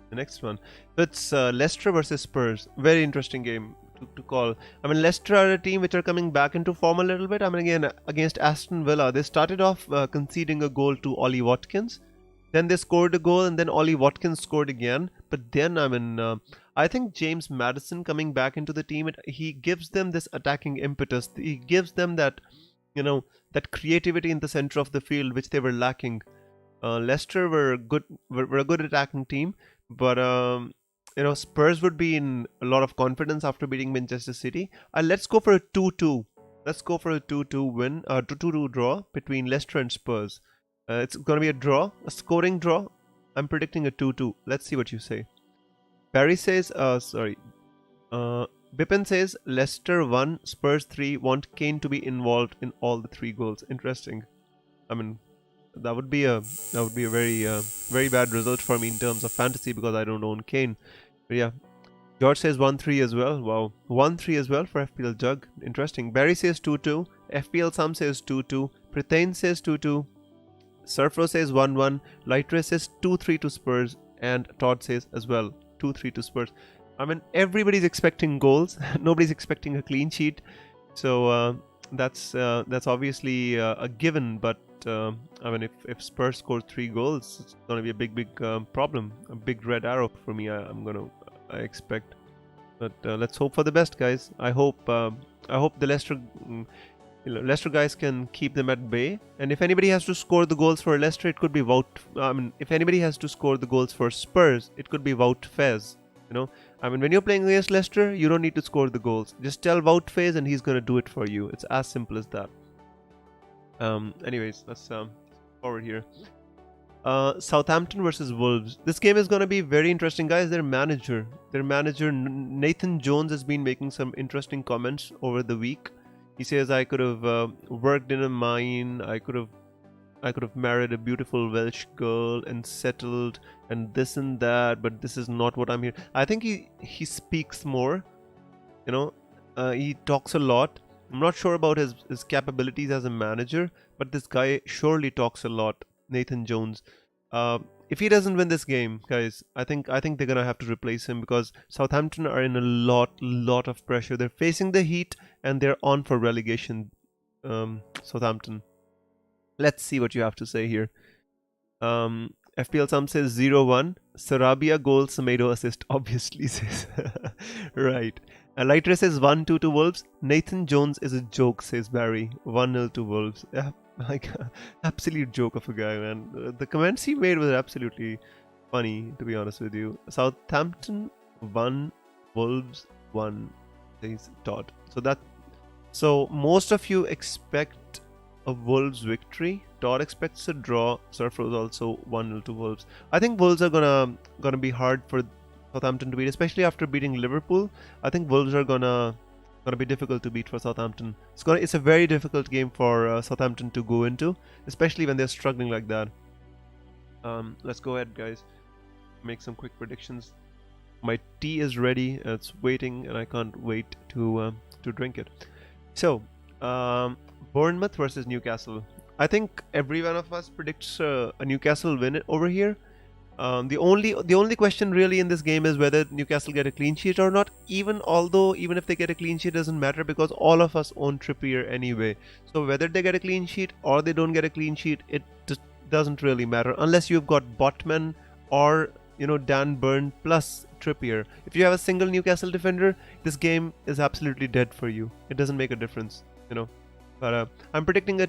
The next one. So it's Leicester versus Spurs. Very interesting game to call. I mean, Leicester are a team which are coming back into form a little bit. I mean, again, against Aston Villa, they started off conceding a goal to Ollie Watkins. Then they scored a goal, and then Ollie Watkins scored again. But then, I mean, I think James Maddison coming back into the team, he gives them this attacking impetus. He gives them that, you know, that creativity in the center of the field which they were lacking. Leicester were a good attacking team, but you know, Spurs would be in a lot of confidence after beating Manchester City. Let's go for a 2-2. Let's go for a 2-2 win, 2-2 draw between Leicester and Spurs. It's going to be a draw, a scoring draw. I'm predicting a 2-2. Let's see what you say. Barry says, Bipin says Leicester 1, Spurs 3, want Kane to be involved in all the 3 goals. Interesting. I mean, that would be a very bad result for me in terms of fantasy because I don't own Kane. But yeah, George says 1-3 as well. Wow, 1-3 as well for FPL Jug. Interesting. Barry says 2-2. FPL Sam says 2-2. Pritain says 2-2. Surfro says 1-1. Lightrace says 2-3 to Spurs, and Todd says as well 2-3 to Spurs. I mean, everybody's expecting goals. Nobody's expecting a clean sheet. So that's obviously a given. But I mean, if Spurs score 3 goals, it's going to be a big problem. A big red arrow for me. I expect. But let's hope for the best, guys. I hope the Leicester guys can keep them at bay. And if anybody has to score the goals for Leicester, it could be Wout. I mean, if anybody has to score the goals for Spurs, it could be Wout Fez. You know, I mean, when you're playing against Leicester, you don't need to score the goals. Just tell Wout Fez and he's going to do it for you. It's as simple as that. Anyways, let's forward here. Southampton versus Wolves. This game is going to be very interesting, guys. Their manager Nathan Jones has been making some interesting comments over the week. He says, I could have worked in a mine. I could have I could have married a beautiful Welsh girl and settled and this and that, but this is not what I'm here. I think he speaks more, you know. He talks a lot. I'm not sure about his capabilities as a manager, but this guy surely talks a lot. Nathan Jones. If he doesn't win this game, guys, I think they're gonna have to replace him because Southampton are in a lot of pressure. They're facing the Heat and they're on for relegation. Southampton. Let's see what you have to say here. FPL Sam says 0-1. Sarabia goal, Semedo assist, obviously says. Right. Lighter says 1-2 to Wolves. Nathan Jones is a joke, says Barry. 1-0 to Wolves. Yeah, like, absolute joke of a guy, man. The comments he made were absolutely funny, to be honest with you. Southampton 1, Wolves 1, says Todd. So most of you expect a Wolves victory. Todd expects a draw. Surfro's also 1-0 to Wolves. I think Wolves are gonna be hard for Southampton to beat, especially after beating Liverpool. I think Wolves are gonna be difficult to beat for Southampton. It's a very difficult game for Southampton to go into, especially when they're struggling like that. Let's go ahead, guys. Make some quick predictions. My tea is ready. It's waiting, and I can't wait to drink it. So, Bournemouth versus Newcastle. I think every one of us predicts a Newcastle win over here. The only question really in this game is whether Newcastle get a clean sheet or not. Even if they get a clean sheet, doesn't matter because all of us own Trippier anyway. So whether they get a clean sheet or they don't get a clean sheet, it just doesn't really matter unless you've got Botman or Dan Burn plus Trippier. If you have a single Newcastle defender, this game is absolutely dead for you. It doesn't make a difference, But I'm predicting a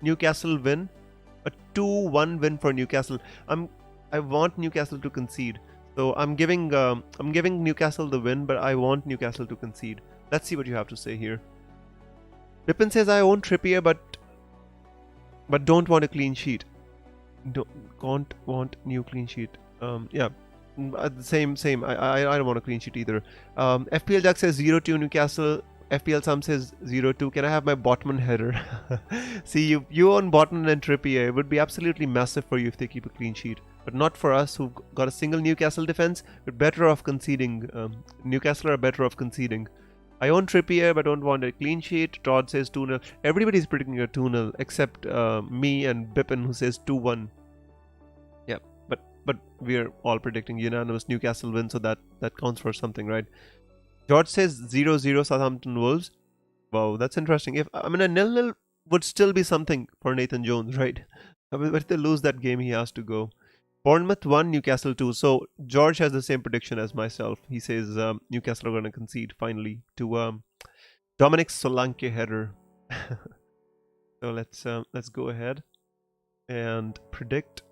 Newcastle win, a 2-1 win for Newcastle. I want Newcastle to concede, so I'm giving Newcastle the win, but I want Newcastle to concede. Let's see what you have to say here. Pippin says I own Trippier, but don't want a clean sheet. Can't want new clean sheet. Yeah, same. I don't want a clean sheet either. FPL Jack says 0-2 Newcastle. FPL Sam says 0-2. Can I have my Botman header? See, you own Botman and Trippier. It would be absolutely massive for you if they keep a clean sheet. But not for us who've got a single Newcastle defense. We're better off conceding. Newcastle are better off conceding. I own Trippier but don't want a clean sheet. Todd says 2-0. Everybody's predicting a 2-0 except me and Bippin who says 2-1. Yeah, but we're all predicting unanimous Newcastle win, so that counts for something, right? George says 0-0 Southampton Wolves. Wow, that's interesting. A 0-0 would still be something for Nathan Jones, right? But if they lose that game, he has to go. Bournemouth 1, Newcastle 2. So George has the same prediction as myself. He says Newcastle are going to concede finally to Dominic Solanke header. So let's go ahead and predict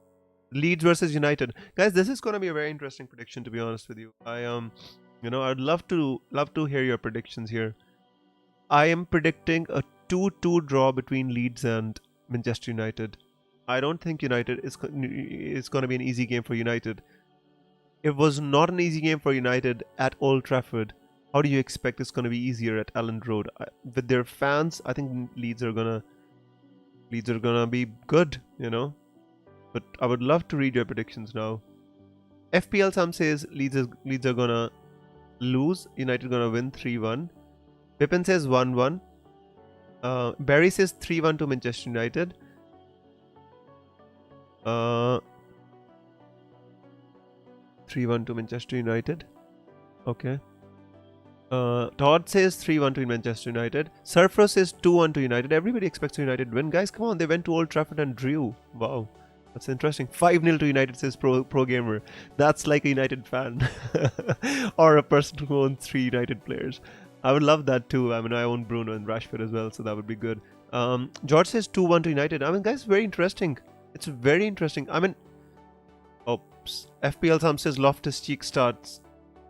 Leeds versus United. Guys, this is going to be a very interesting prediction, to be honest with you. I'd love to hear your predictions here. I am predicting a 2-2 draw between Leeds and Manchester United. I don't think United is going to be an easy game for United. It was not an easy game for United at Old Trafford. How do you expect it's going to be easier at Elland Road? With their fans, I think Leeds are gonna be good, But I would love to read your predictions now. FPL Sam says Leeds are gonna lose. United gonna win 3-1. Pippin says 1-1. Barry says 3-1 to Manchester United. 3-1 to Manchester United. Okay. Todd says 3-1 to Manchester United. Surfer says 2-1 to United. Everybody expects United win. Guys, come on. They went to Old Trafford and drew. Wow. That's interesting. 5-0 to United, says Pro Gamer. That's like a United fan. Or a person who owns 3 United players. I would love that too. I own Bruno and Rashford as well, so that would be good. George says 2-1 to United. Guys, very interesting. It's very interesting. Oops. FPL Sam says Loftus-Cheek starts.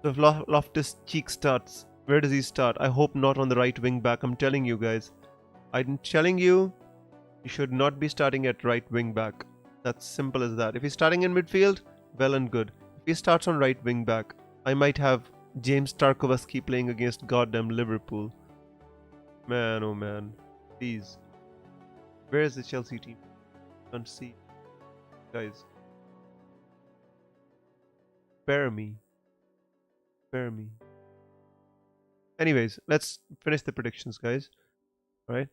So if Loftus-Cheek starts, where does he start? I hope not on the right wing back. I'm telling you guys. I'm telling you, he should not be starting at right wing back. That's simple as that. If he's starting in midfield, well and good. If he starts on right wing back, I might have James Tarkowski playing against goddamn Liverpool. Man, oh man. Please. Where is the Chelsea team? Can't see, guys. Spare me. Spare me. Anyways, let's finish the predictions, guys. All right.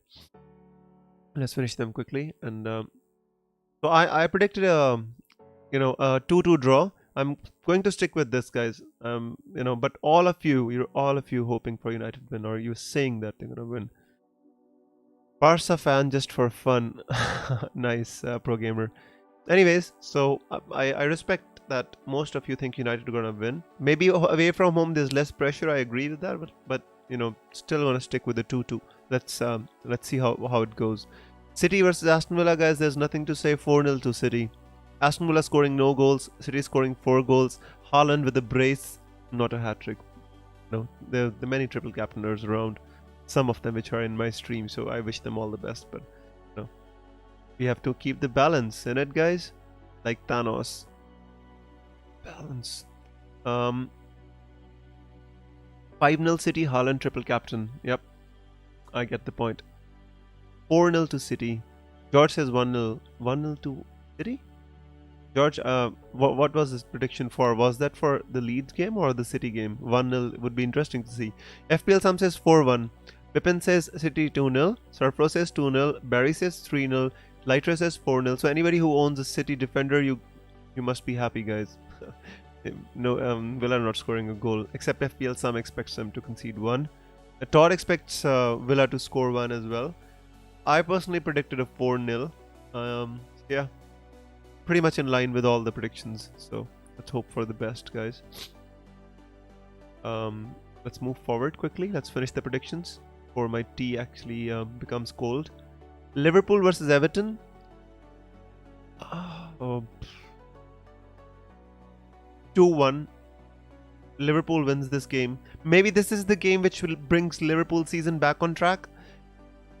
Let's finish them quickly. And so I predicted a 2-2 draw. I'm going to stick with this, guys. But you're all of you hoping for United win, or you're saying that they're gonna win. Barca fan just for fun. Nice, pro gamer. Anyways, so I respect that most of you think United are gonna win. Maybe away from home there's less pressure. I agree with that, but still gonna stick with the 2-2. Let's see how it goes. City versus Aston Villa, guys. There's nothing to say. 4-0 to City. Aston Villa scoring no goals. City scoring 4 goals. Haaland with a brace, not a hat trick. No, there are many triple captainers around. Some of them which are in my stream, so I wish them all the best. But we have to keep the balance in it, guys. Like Thanos. Balance. 5-0 City, Haaland triple captain. Yep, I get the point. 4-0 to City. George says 1-0. 1-0 to City? George, what was this prediction for? Was that for the Leeds game or the City game? 1-0 would be interesting to see. FPL Sam says 4-1. Pippin says City 2-0. Surfro says 2-0. Barry says 3-0. Lighter says 4-0. So anybody who owns a City defender, you must be happy, guys. No, Villa not scoring a goal. Except FPL Sam expects them to concede 1. Todd expects Villa to score 1 as well. I personally predicted a 4-0. Yeah, pretty much in line with all the predictions. So let's hope for the best, guys. Let's move forward quickly. Let's finish the predictions before my tea actually becomes cold. Liverpool versus Everton. 2-1. Liverpool wins this game. Maybe this is the game which will brings Liverpool season back on track.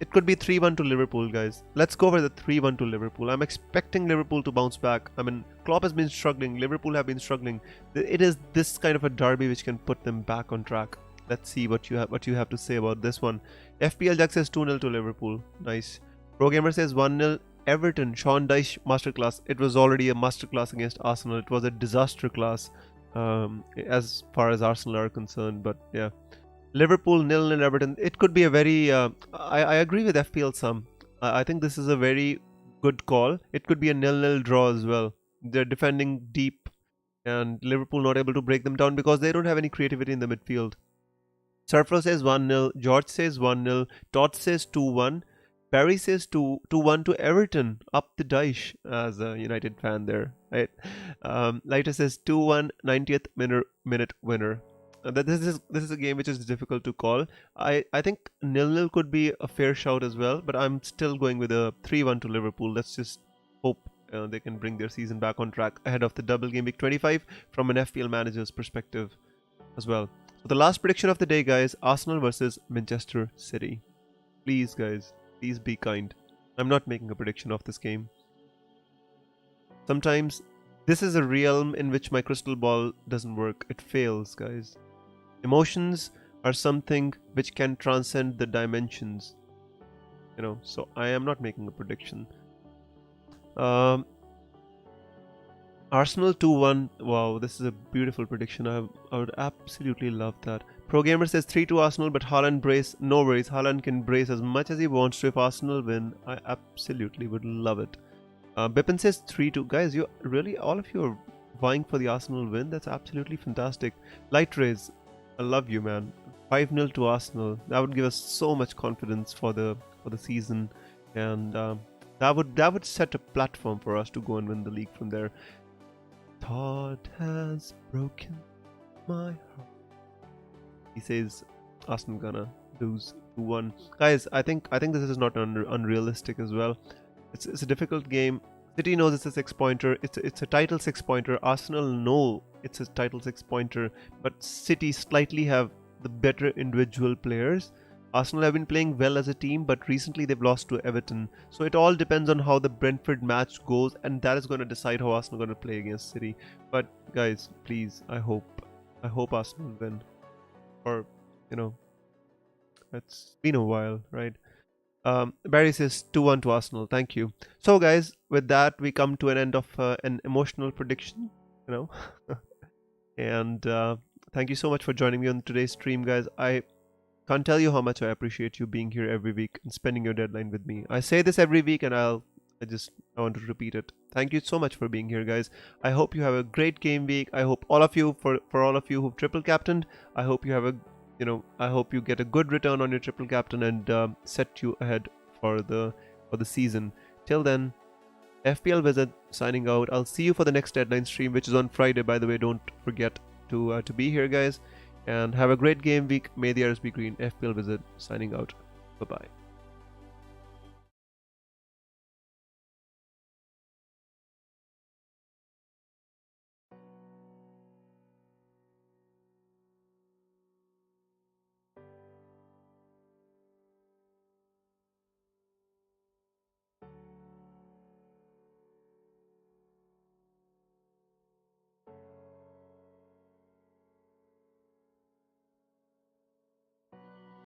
It could be 3-1 to Liverpool, guys. Let's go for the 3-1 to Liverpool. I'm expecting Liverpool to bounce back. I mean, Klopp has been struggling. Liverpool have been struggling. It is this kind of a derby which can put them back on track. Let's see what you have to say about this one. FPL Jack says 2-0 to Liverpool. Nice. Pro Gamer says 1-0 Everton. Sean Dyche masterclass. It was already a masterclass against Arsenal. It was a disaster class as far as Arsenal are concerned. But yeah. Liverpool 0-0 Everton. It could be a very. I agree with FPL Sam. I think this is a very good call. It could be a 0-0 draw as well. They're defending deep, and Liverpool not able to break them down because they don't have any creativity in the midfield. Surfro says 1-0. George says 1-0. Todd says 2-1. Barry says 2-1 to Everton. Up the Dyche as a United fan there, right? Lighter says 2-1. 90th minute winner. This is a game which is difficult to call. I think 0-0 could be a fair shout as well, but I'm still going with a 3-1 to Liverpool. Let's just hope they can bring their season back on track ahead of the double game week 25 from an FPL manager's perspective as well. So the last prediction of the day, guys, Arsenal versus Manchester City. Please, guys, please be kind. I'm not making a prediction of this game. Sometimes this is a realm in which my crystal ball doesn't work. It fails, guys. Emotions are something which can transcend the dimensions, so I am not making a prediction. Arsenal 2-1. Wow, this is a beautiful prediction. I would absolutely love that. Pro Gamer says 3-2 Arsenal, but Haaland brace. No worries, Haaland can brace as much as he wants to if Arsenal win. I absolutely would love it. Bipin says 3-2. Guys, you really, all of you are vying for the Arsenal win. That's absolutely fantastic. Light Rays, I love you, man. 5-0 to Arsenal. That would give us so much confidence for the season, and that would set a platform for us to go and win the league from there. Todd has broken my heart. He says Arsenal gonna lose 2-1. Guys, I think this is not unrealistic as well. It's a difficult game. City knows it's a 6-pointer. It's a title 6-pointer. Arsenal know it's a title 6-pointer, but City slightly have the better individual players. Arsenal have been playing well as a team, but recently they've lost to Everton. So it all depends on how the Brentford match goes, and that is going to decide how Arsenal are going to play against City. But guys, please, I hope Arsenal win. Or it's been a while, right? Barry says 2-1 to Arsenal. Thank you. So, guys, with that, we come to an end of an emotional prediction, you know. And thank you so much for joining me on today's stream, guys. I can't tell you how much I appreciate you being here every week and spending your deadline with me. I say this every week, and I want to repeat it. Thank you so much for being here, guys. I hope you have a great game week. I hope all of you, for all of you who've triple captained, I hope you have a, I hope you get a good return on your triple captain and set you ahead for the season. Till then, FPL Wizard signing out. I'll see you for the next deadline stream, which is on Friday, by the way. Don't forget to be here, guys. And have a great game week. May the airs be green. FPL Wizard signing out. Bye bye.